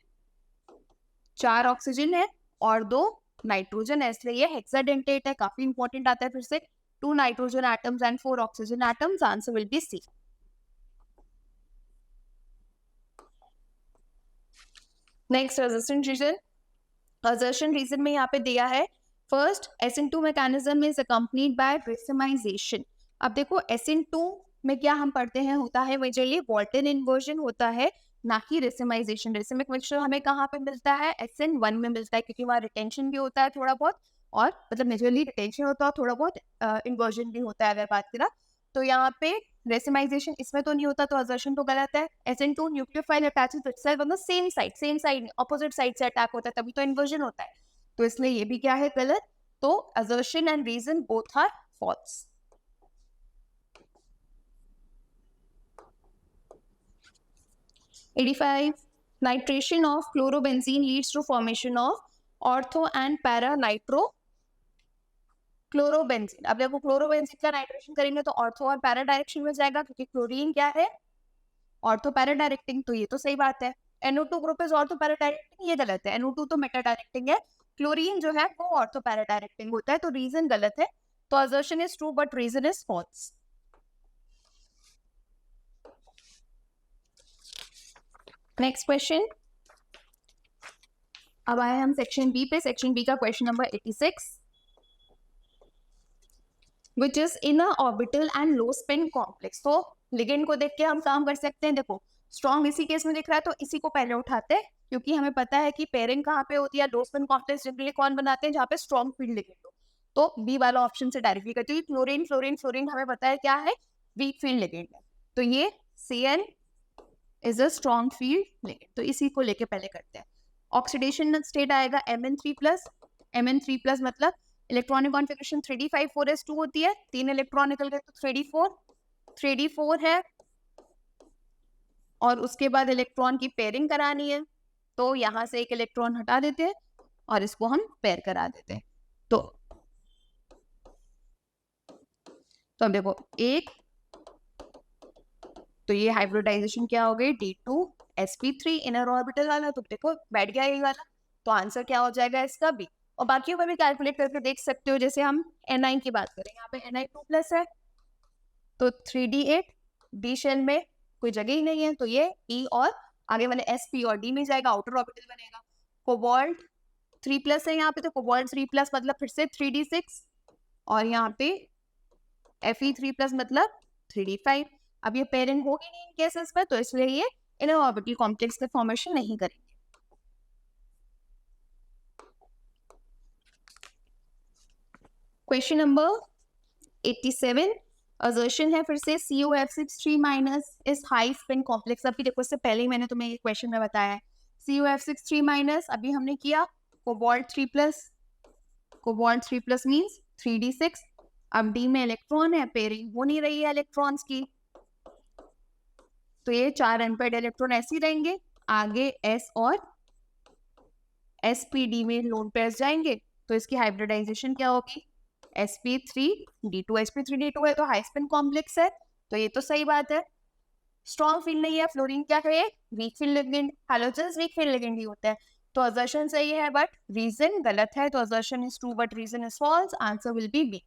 4 ऑक्सीजन है और 2 नाइट्रोजन है, इसलिए ये हेक्साडेंटेट है, काफी इंपॉर्टेंट आता है फिर से। 2 nitrogen atoms and 4 oxygen atoms, answer will be C. Next resistance reason. Assertion reason में यहाँ पे दिया है first SN2 mechanism is accompanied by racemization. अब देखो SN2 में क्या हम पढ़ते हैं, होता है मेजरली वॉल्टन इन्वर्जन होता है, ना कि रेसिमाइजेशन। रेसिमिक मिक्सचर हमें कहाँ पे मिलता है, SN1 में मिलता है, क्योंकि वहाँ रिटेंशन भी होता है थोड़ा बहुत, और मतलब मेजरली रिटेंशन होता है, थोड़ा बहुत इन्वर्जन भी होता है अगर बात करें। तो यहाँ पे रेसिमाइजेशन इसमें तो नहीं होता, तो असर्शन तो गलत है। SN2 nucleophile attaches itself on the same side opposite side से अटैक होता है, तभी तो इन्वर्जन होता है। तो इसलिए ये भी क्या है, गलत। तो assertion and reason both are false. Nitration of chlorobenzene leads to formation of ortho and para nitro chlorobenzene. अब देखो क्लोरोबेंजीन का नाइट्रेशन करेंगे तो ऑर्थो और पैरा डायरेक्शन में जाएगा, क्योंकि क्लोरीन क्या है, ऑर्थो पैरा डायरेक्टिंग, तो ये तो सही बात है। NO2 group is ortho para directing, ये गलत है, NO2 तो मेटा डायरेक्टिंग है, क्लोरीन जो है वो ऑर्थो पैरा डायरेक्टिंग होता है, तो रीजन गलत है। तो assertion is true but reason is false. Next question. अब आए हम सेक्शन बी पे। सेक्शन बी का question number 86, which is in a orbital and low spin complex. तो लिगेंड को देख के हम काम कर सकते हैं। देखो स्ट्रॉन्ग इसी केस में दिख रहा है, तो इसी को पहले उठाते हैं, क्योंकि हमें पता है कि पेयरिंग कहाँ पे होती है, लो स्पिन कॉम्प्लेक्स जनरली कौन बनाते हैं, जहाँ पे स्ट्रॉन्ग फील्ड लिगेंड हो। तो बी वाला ऑप्शन से डायरेक्टली करते हैं। क्लोरीन फ्लोरीन फ्लोरीन हमें पता है क्या है, वीक फील्ड लिगेंड है, तो ये CN is a strong field ligand, तो इसी को लेके पहले करते हैं। ऑक्सीडेशन स्टेट आएगा Mn3+। मतलब इलेक्ट्रॉनिक कॉन्फ़िगरेशन 3d5 4s2 होती है, 3 इलेक्ट्रॉन निकल गए तो 3d4 है, और उसके बाद इलेक्ट्रॉन की पेयरिंग करानी है, तो यहाँ से एक इलेक्ट्रॉन हटा देते हैं और इसको हम पेयर करा देते हैं। तो अब देखो एक, तो ये हाइब्रिडाइजेशन क्या हो गई, D2sp3 इनर ऑर्बिटल वाला, तो देखो बैठ गया ये वाला, तो आंसर क्या हो जाएगा इसका बी। और बाकियों को भी कैलकुलेट करके देख सकते हो, जैसे हम Ni की बात करें, यहाँ पे Ni2+ है, तो 3d8 डी शेल में कोई जगह ही नहीं है, तो ये E और आगे वाले sp और d में जाएगा, आउटर ऑर्बिटल बनेगा। कोबाल्ट 3+ है यहाँ पे, तो कोबाल्ट 3+ मतलब फिर से 3d6, और यहाँ पे Fe3+ मतलब 3d5। अब ये पेयरिंग होगी नहीं इन केसेस में, तो इसलिए ये इनर ऑर्बिटल कॉम्प्लेक्स का फॉर्मेशन नहीं करेंगे। क्वेश्चन नंबर 87, असर्शन है फिर से CuF6 3- इस हाई स्पिन कॉम्प्लेक्स। अभी देखो इससे पहले ही मैंने तुम्हें ये क्वेश्चन में बताया है, CuF6 3- अभी हमने किया कोबाल्ट 3+, कोबाल्ट 3+ मीन्स 3d6। अब D में इलेक्ट्रॉन है, पेयरिंग हो नहीं रही है इलेक्ट्रॉन्स की, तो ये 4 अनपेयर्ड इलेक्ट्रॉन ऐसे ही रहेंगे, आगे S और sp_d में लोन पेयर्स जाएंगे, तो इसकी हाइब्रिडाइजेशन क्या होगी, sp3d2 sp3d2 है, तो हाई स्पिन कॉम्प्लेक्स है, तो ये तो सही बात है। स्ट्रॉन्ग फील्ड नहीं है, फ्लोरीन क्या है, weak field ligand, halogens weak field ligand ही होता है, तो असर्शन सही है बट रीजन गलत है, तो assertion is true but reason is false, answer will be B.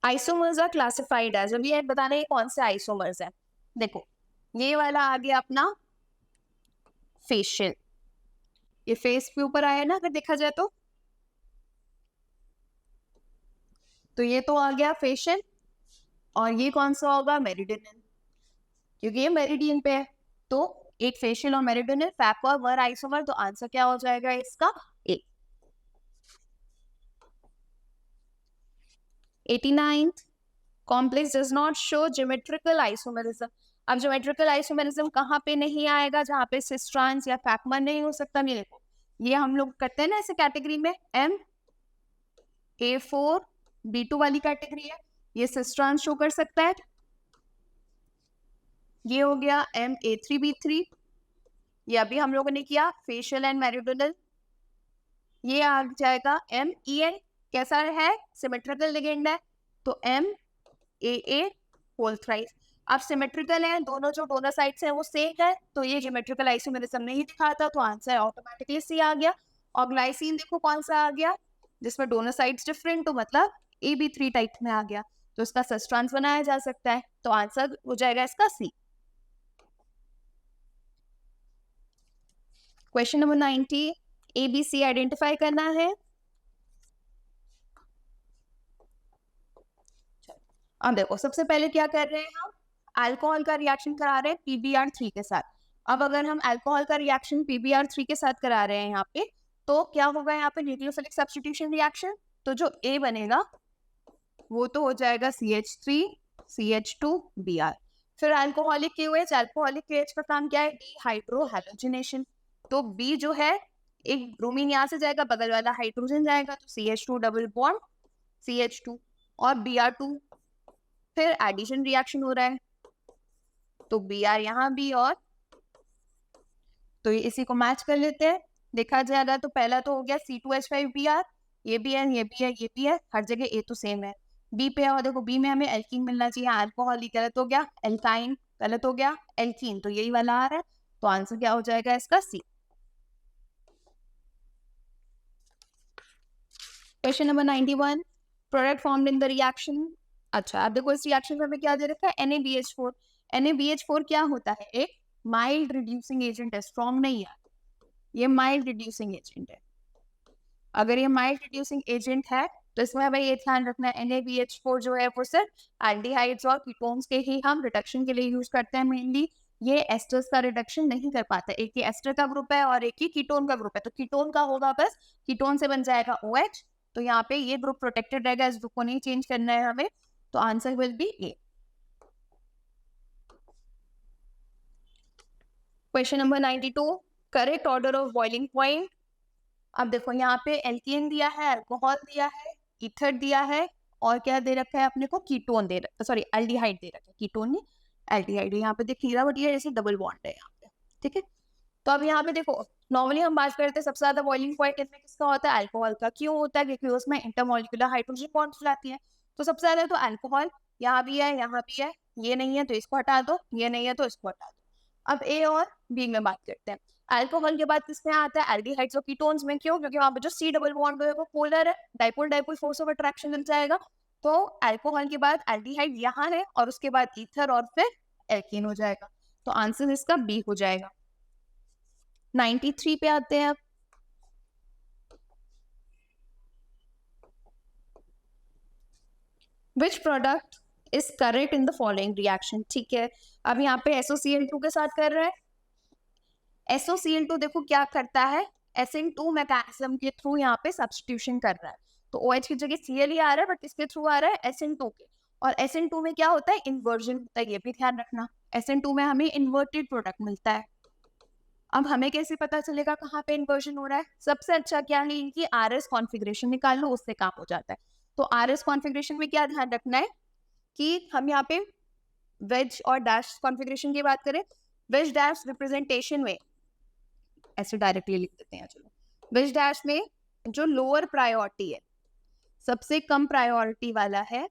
Isomers are classified as, अभी ये बताना है कौन से आइसोमर्स हैं। देखो ये वाला आ गया अपना फेशियल, ये फेस के ऊपर आया ना अगर देखा जाए तो ये तो आ गया फेशियल, और ये कौन सा होगा, मेरिडियन, क्योंकि ये मेरिडियन पे है। तो एक फेशियल और मेरिडियन, फैपर वर आइसोमर, तो आंसर क्या हो जाएगा इसका, ए। 89th, complex does not show geometrical isomerism. अब ज्योमेट्रिकल आइसोमेरिज्म कहाँ पे नहीं आएगा, जहाँ पे सिस ट्रांस या फैक्मर नहीं हो सकता। ये देखो, ये हम लोग करते हैं ना ऐसे कैटेगरी में, MA4 B2 वाली कैटेगरी है, ये सिस ट्रांस शो कर सकता है। ये हो गया MA3 B3, ये अभी हम लोगों ने किया फेशियल एंड मेरिडियनल। ये आ जाएगा MEN, कैसा है, सिमेट्रिकल लिगेंड है, तो MAA होल थ्राइस। अब सिमेट्रिकल है, दोनों जो डोनर साइड्स हैं वो सेम है, तो ये ज्योमेट्रिकल आइसोमेरिज्म नहीं दिखाता, तो आंसर ऑटोमेटिकली सी आ गया। और ग्लाइसिन देखो कौन सा आ गया, जिसमें डोनर साइड्स डिफरेंट, तो मतलब AB3 टाइप में आ गया, तो इसका सिस ट्रांस बनाया जा सकता है, तो आंसर हो जाएगा इसका सी। क्वेश्चन नंबर 90, ABC आइडेंटिफाई करना है। अब देखो सबसे पहले क्या कर रहे हैं हम, अल्कोहल का रिएक्शन करा रहे हैं PBr3 के साथ। अब अगर हम अल्कोहल का रिएक्शन PBr3 के साथ करा रहे हैं यहाँ पे, तो क्या होगा यहाँ पे, न्यूक्लियोफिलिक सब्स्टिट्यूशन रिएक्शन, तो जो A बनेगा वो तो हो जाएगा CH3 CH2 Br। फिर अल्कोहलिक KOH, अल्कोहलिक KOH का काम क्या है, डिहाइड्रोहैलोजिनेशन, तो B जो है, एक ब्रोमीन यहाँ से जाएगा, बगल वाला हाइड्रोजन जाएगा, तो CH2 डबल बॉन्ड CH2 और Br2, फिर एडिशन रिएक्शन हो रहा है, तो Br यहाँ भी, और तो इसी को मैच कर लेते हैं। देखा जाएगा तो पहला तो हो गया C2H5Br, ये भी है, ये भी है, ये भी है, हर जगह A तो सेम है। B पे और देखो B में हमें एल्कीन मिलना चाहिए, अल्कोहल ही गलत हो गया, एल्काइन गलत हो गया, एल्कीन तो यही वाला आ रहा है, तो आंसर क्या हो जाएगा इसका C। Question number 91, product formed in the reaction. अच्छा अब देखो इस रिएक्शन में हमें क्या दे रखा है, NaBH4। NaBH4 क्या होता है, एक माइल्ड रिड्यूसिंग एजेंट है, स्ट्रॉन्ग नहीं है, ये माइल्ड रिड्यूसिंग एजेंट है। अगर ये माइल्ड रिड्यूसिंग एजेंट है तो इसमें हमें ये ध्यान रखना है, NaBH4 जो है वो सिर्फ एल्डिहाइड्स और कीटोन्स के ही हम रिडक्शन के लिए यूज करते हैं मेनली, ये एस्टर्स का रिडक्शन नहीं कर पाता। एक ही एस्टर का ग्रुप है और एक ही कीटोन का ग्रुप है, तो कीटोन का होगा बस, कीटोन से बन जाएगा OH, तो यहाँ पे ये ग्रुप प्रोटेक्टेड रहेगा, इस ग्रुप को नहीं चेंज करना है हमें, तो answer will B A. Question number 92, correct order of boiling point. अब देखो यहाँ पे एल्केन दिया है, अल्कोहल दिया है, ईथर दिया है, और क्या दे रखा है अपने को, कीटोन दे रखा, सॉरी एल्डिहाइड दे रखा है, कीटोन नहीं एल्डिहाइड, यहाँ पे देखिए बट ये जैसे डबल बॉन्ड है यहाँ पे, ठीक है। तो अब यहाँ पे देखो नॉर्मली हम बात करते हैं सबसे ज्यादा बॉइलिंग पॉइंट इसमें किसका होता है, अल्कोहल का। क्यों होता है, क्योंकि उसमें इंटरमोलिकुलर हाइड्रोजन बॉन्ड्स लाती है, तो सबसे ज्यादा तो अल्कोहल, यहाँ भी है, यहाँ भी है, ये नहीं है तो इसको हटा दो, ये नहीं है तो इसको हटा दो। अब ए और बी में बात करते हैं। अल्कोहल के बाद किसमें आता है, एल्डिहाइड्स और कीटोन्स में। क्यों, क्योंकि वहां पे जो C डबल बॉन्ड है वो पोलर है, dipole dipole force of attraction मिल जाएगा। तो अल्कोहल के बाद एल्डिहाइड यहाँ है, और उसके बाद ईथर और फिर एल्कीन हो जाएगा, तो आंसर इसका बी हो जाएगा। 93 पे आते हैं अब। Which product is correct in the following reaction, ठीक है। अब यहाँ पे SOCl2 के साथ कर रहे हैं, SOCl2 देखो क्या करता है, SN2 मैकेनिज्म के थ्रू यहाँ पे सब्स्टिट्यूशन कर रहा है, तो OH की जगह Cl ही आ रहा है, बट किसके थ्रू आ रहा है, SN2 के। और SN2 में क्या होता है, इन्वर्जन होता है, ये भी ध्यान रखना, SN2 में हमें इन्वर्टेड प्रोडक्ट मिलता है। अब हमें कैसे पता चलेगा कहाँ पे इन्वर्जन हो रहा है, सबसे अच्छा क्या है, इनकी RS कॉन्फ़िगरेशन निकाल लो, उससे काम हो जाता है। तो RS कॉन्फ़िगरेशन में क्या ध्यान रखना है कि हम यहाँ पे वेज और डैश कॉन्फ़िगरेशन की बात करें, वेज डैश रिप्रेजेंटेशन में ऐसे डायरेक्टली लिख देते हैं, चलो वेज डैश में जो लोअर प्रायोरिटी है, सबसे कम प्रायोरिटी वाला है,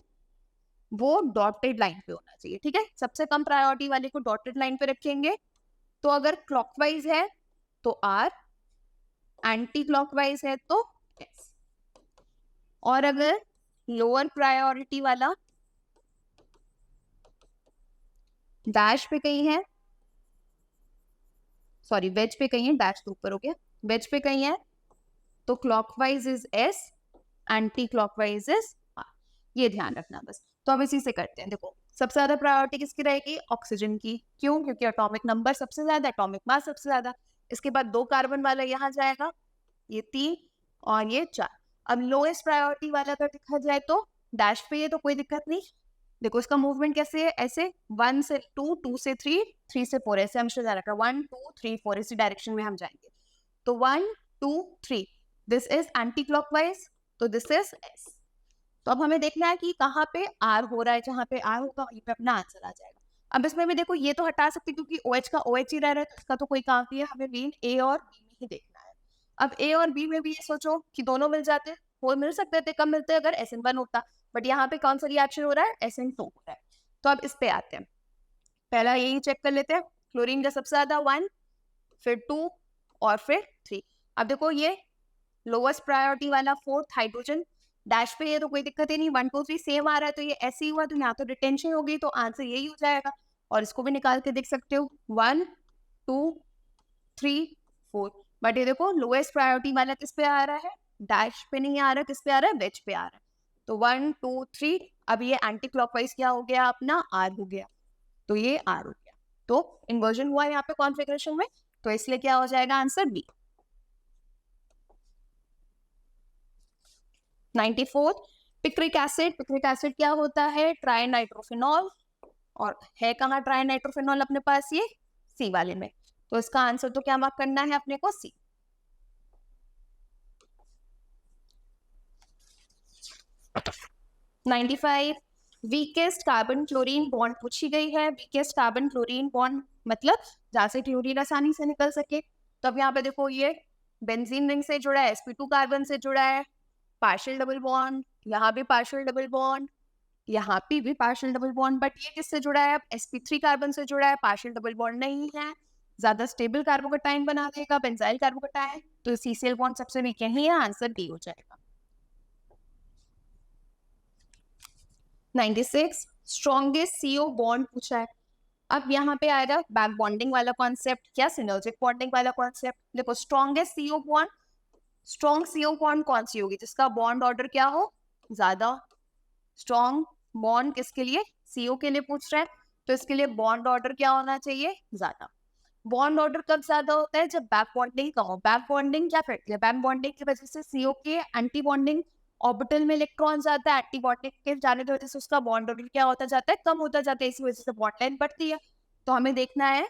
वो डॉटेड लाइन पे होना चाहिए, ठीक है। सबसे कम प्रायोरिटी वाले को डॉटेड लाइन पे रखेंगे, तो अगर क्लॉकवाइज है तो R, एंटी क्लॉकवाइज है तो S, और अगर लोअर प्रायोरिटी वाला डैश पे कहीं है, सॉरी वेज पे कहीं है, डैश तो ऊपर हो गया, वेज पे कहीं है, तो clockwise is S, anti clockwise is R, ये ध्यान रखना बस। तो अब इसी से करते हैं। देखो सबसे ज्यादा प्रायोरिटी किसकी रहेगी, ऑक्सीजन की, क्यों, क्योंकि एटॉमिक नंबर सबसे ज्यादा, एटॉमिक मास सबसे ज्यादा। इसके बाद 2 कार्बन वाला यहाँ जाएगा, ये 3 और ये 4। अब लोएस्ट प्रायोरिटी वाला अगर देखा जाए तो डैश पे है, तो कोई दिक्कत नहीं। देखो इसका मूवमेंट कैसे है, ऐसे 1 से 2, 2 से 3, 3 से 4, ऐसे हमेशा जा रखा है, 1 2 3 4 इसी डायरेक्शन में हम जाएंगे। तो 1 2 3, दिस इज एंटी क्लॉकवाइज, तो दिस इज एस। तो अब हमें देखना है कि कहाँ पे आर हो रहा है, जहाँ पे आर होगा वहीं पे अपना आंसर आ जाएगा। अब इसमें भी देखो ये तो हटा सकते क्योंकि OH का OH ही रह रहा है, तो इसका तो कोई काम नहीं है, हमें मेन ए और बी में ही देखना है। अब ए और बी में भी ये सोचो कि दोनों मिल जाते, वो मिल सकते थे, कम मिलते अगर SN1 होता, बट यहाँ पे कौन सा रिएक्शन हो रहा है, SN2 हो रहा है। तो अब इस पे आते हैं, पहला यही चेक कर लेते हैं, क्लोरीन का सबसे ज्यादा 1, फिर 2 और फिर 3। अब देखो ये लोवेस्ट प्रायोरिटी वाला 4th हाइड्रोजन, डैश पे है तो कोई दिक्कत ही नहीं, 1 2 3 सेम आ रहा है, तो ये ऐसे ही हुआ, तो यहाँ तो रिटेंशन हो गई, तो आंसर यही हो जाएगा। और इसको भी निकाल के देख सकते हो, 1 2 3 4, बट ये देखो लोएस्ट प्रायोरिटी वाला किस पे आ रहा है, डैश पे नहीं आ रहा, किस पे आ रहा है, वेज पे आ रहा है। तो 1 2 3, अब ये एंटी क्लॉकवाइज क्या हो गया अपना, आर हो गया, तो ये आर हो गया। तो इन्वर्जन हुआ यहाँ पे कॉन्फ़िगरेशन में, तो इसलिए क्या हो जाएगा answer B. 94 picric acid, picric acid क्या होता है, ट्राई नाइट्रोफिनॉल, और है कहाँ ट्राई नाइट्रोफिनॉल अपने पास, ये सी वाले में, तो इसका आंसर तो क्या मार्क करना है अपने को, सी। 95 वीकेस्ट कार्बन क्लोरीन बॉन्ड पूछी गई है। वीकेस्ट कार्बन क्लोरीन बॉन्ड मतलब जहां से क्लोरीन आसानी से निकल सके। तो अब यहाँ पे देखो ये बेंजीन रिंग से जुड़ा है, sp2 कार्बन से जुड़ा है, पार्शियल डबल बॉन्ड, यहाँ भी पार्शियल डबल बॉन्ड, यहाँ पे भी पार्शियल डबल बॉन्ड, बट ये किससे जुड़ा है, sp3 कार्बन से जुड़ा है, पार्शियल डबल बॉन्ड नहीं है, ज्यादा स्टेबल कार्बोकटाइन बना देगा, बेंजाइल कार्बोकटाइन, तो CCl बॉन्ड सबसे वीक यही है, आंसर डी हो जाएगा। 96 स्ट्रॉन्गेस्ट CO बॉन्ड पूछा है। अब यहाँ पे आएगा बैक बॉन्डिंग वाला कॉन्सेप्ट, क्या सिनर्जिक बॉन्डिंग वाला कॉन्सेप्ट। देखो strongest CO bond, strong CO bond कौन सी होगी, जिसका बॉन्ड ऑर्डर क्या हो, ज्यादा। स्ट्रॉन्ग बॉन्ड किसके लिए, CO के लिए पूछ रहा है, तो इसके लिए बॉन्ड ऑर्डर क्या होना चाहिए, ज्यादा। बॉन्ड ऑर्डर कब ज्यादा होता है, जब बैक बॉन्डिंग कम हो। बैक बॉन्डिंग क्या करती है, बैक बॉन्डिंग की वजह से CO के एंटी बॉन्डिंग ऑर्बिटल में इलेक्ट्रॉन जाता है, एंटी बॉन्डिंग के जाने की वजह से उसका बॉन्ड ऑर्डर क्या होता जाता है, कम होता जाता है, इसी वजह से बॉन्ड लेंथ बढ़ती है। तो हमें देखना है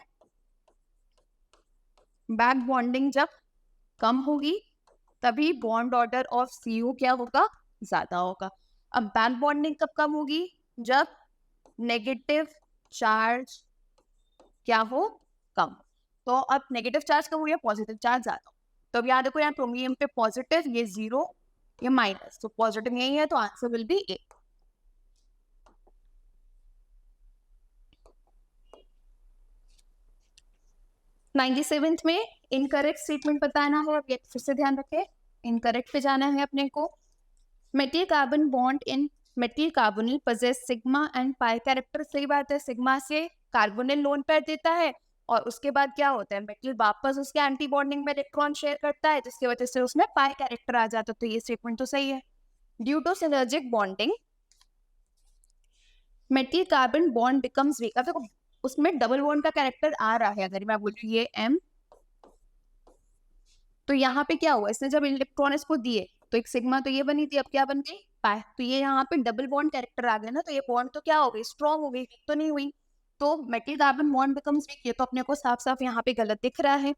बैक बॉन्डिंग जब कम होगी तभी बॉन्ड ऑर्डर ऑफ CO क्या होगा, ज्यादा होगा। अब बैक बॉन्डिंग कब कम होगी, जब नेगेटिव चार्ज क्या हो, कम। तो अब नेगेटिव चार्ज कम हो गया, पॉजिटिव चार्ज ज्यादा हो। तो अब यहाँ देखो, यहाँ क्रोमियम पे पॉजिटिव, ये 0, ये माइनस, तो पॉजिटिव यही है, तो answer will B A. Ninety seventh में इनकरेक्ट स्टेटमेंट बताना है, अब ये फिर से ध्यान रखें, इनकरेक्ट पे जाना है अपने को। Metal carbon bond in metal carbonyl possess sigma and pi character, सही बात है, सिग्मा से कार्बोनिल लोन पेयर देता है, और उसके बाद क्या होता है, मेटिल वापस उसके एंटी बॉन्डिंग में इलेक्ट्रॉन शेयर करता है, जिसकी वजह से उसमें पाई कैरेक्टर आ जाता है, तो ये स्टेटमेंट तो सही है। Due to synergic bonding metal carbon bond becomes weak. अब देखो उसमें डबल बॉन्ड का कैरेक्टर आ रहा है, अगर मैं बोलूँ ये M, तो यहाँ पे क्या हुआ, इसने जब इलेक्ट्रॉन इसको दिए तो एक सिग्मा तो ये बनी थी, अब क्या बन गई, पाई, तो ये यहाँ पे डबल बॉन्ड कैरेक्टर आ गया ना, तो ये बॉन्ड तो क्या हो गई, स्ट्रॉन्ग हो गई, वीक तो नहीं हुई। तो मेटिल कार्बन बॉन्ड बिकम्स वीक, ये तो अपने को साफ साफ यहाँ पे गलत दिख रहा है,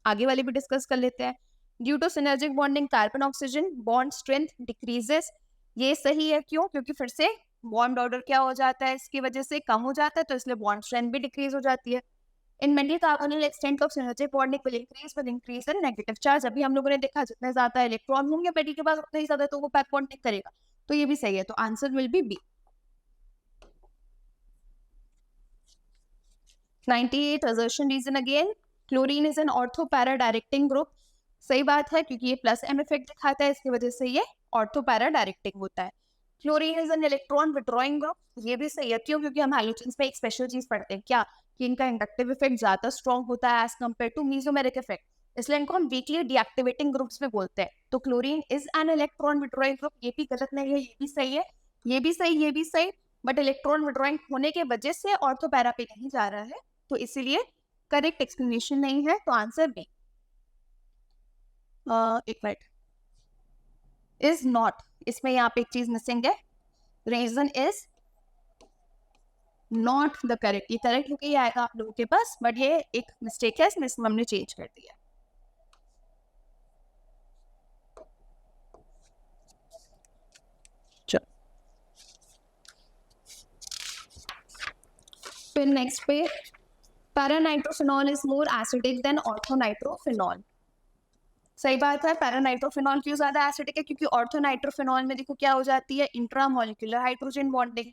आगे वाले भी डिस्कस कर लेते हैं। Due to synergic bonding carbon oxygen bond strength decreases, ये सही है, क्यों, क्योंकि फिर से बॉन्ड ऑर्डर क्या हो जाता है, इसकी वजह से कम हो जाता है, तो इसलिए बॉन्ड स्ट्रेंथ भी डिक्रीज हो जाती है। इन metal carbonyl extent of synergic bonding will increase with increase in negative charge. अभी हम लोगों ने देखा जितने ज्यादा इलेक्ट्रॉन होंगे मेटल के पास उतना ही ज्यादा तो वो बैक बॉन्डिंग करेगा, तो ये भी सही है, तो answer will be B. 98 assertion reason again, chlorine is an ortho para directing group, सही बात है, क्योंकि ये प्लस M इफेक्ट दिखाता है, इसकी वजह से ये ऑर्थो पैरा डायरेक्टिंग होता है। Chlorine is an electron withdrawing group, ये भी सही है। क्यों? क्योंकि हम हैलोजेंस में एक स्पेशल चीज पढ़ते हैं क्या, कि इनका इंडक्टिव इफेक्ट ज्यादा स्ट्रॉन्ग होता है एज कम्पेयर टू मीसोमेरिक इफेक्ट, इसलिए इनको हम वीकली डीएक्टिवेटिंग ग्रुप्स में बोलते हैं। तो chlorine is an electron withdrawing group, ये भी गलत नहीं है, ये भी सही है, ये भी सही, ये भी सही, बट इलेक्ट्रॉन विड्रॉइंग होने के वजह से ऑर्थो पैरा पे नहीं जा रहा है, तो इसीलिए करेक्ट एक्सप्लेनेशन नहीं है, तो आंसर बी। एक मिनट, इज नॉट, इसमें यहाँ पे एक चीज मिसिंग है, reason is not the correct, ये करेक्ट होके ही आएगा आप लोगों के पास, बट ये एक मिस्टेक है, इसमें हमने चेंज कर दिया। फिर नेक्स्ट पे, paranitrophenol is more acidic then orthonitrophenol. सही बात है, पैरानाइट्रोफिनॉल क्यों ज्यादा एसिडिक है? क्योंकि ऑर्थोनाइट्रोफिनॉल में देखो क्या हो जाती है, इंट्रामोलिकुलर हाइड्रोजन बॉन्डिंग,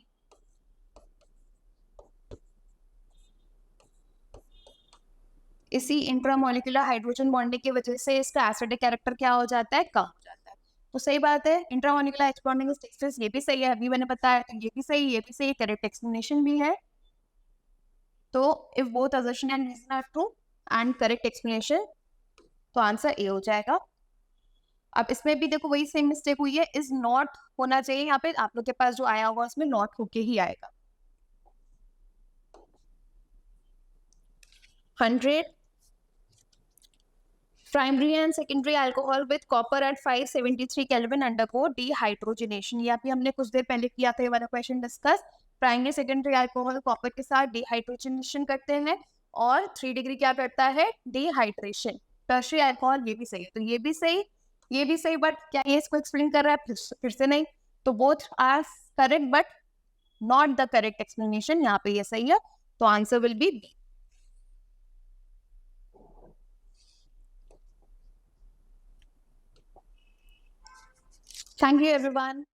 इसी इंट्रामोलिकुलर हाइड्रोजन बॉन्डिंग की वजह से इसका एसिडिक कैरेक्टर क्या हो जाता है, कम हो जाता है। तो सही बात है, इंट्रामोलिकुलर हाइड्रोजन बॉन्डिंग इज टेक्सटर्स, ये भी सही है, अभी मैंने बताया, ये भी सही, ये भी सही, करेक्ट एक्सप्लेनेशन भी है। तो if both assertion and reason are true and correct explanation, तो आंसर ए हो जाएगा। अब इसमें भी देखो वही सेम मिस्टेक हुई है, इज नॉट होना चाहिए, यहाँ पे आप लोग के पास जो आया होगा उसमें नॉट होके ही आएगा। 100 primary and secondary alcohol with copper at 573 kelvin undergo dehydrogenation, ये अभी हमने कुछ देर पहले किया था, ये वाला question discuss. Primary secondary alcohol copper के साथ डिहाइड्रोजनेशन करते हैं और 3 डिग्री क्या करता है, डिहाइड्रेशन। टर्शियरी अल्कोहल, ये भी सही है, तो ये भी सही, ये भी सही, बट क्या ये इसको एक्सप्लेन कर रहा है? फिर से नहीं, तो both are correct but not the correct explanation, यहाँ पे ये सही है, तो answer will be B. Thank you everyone.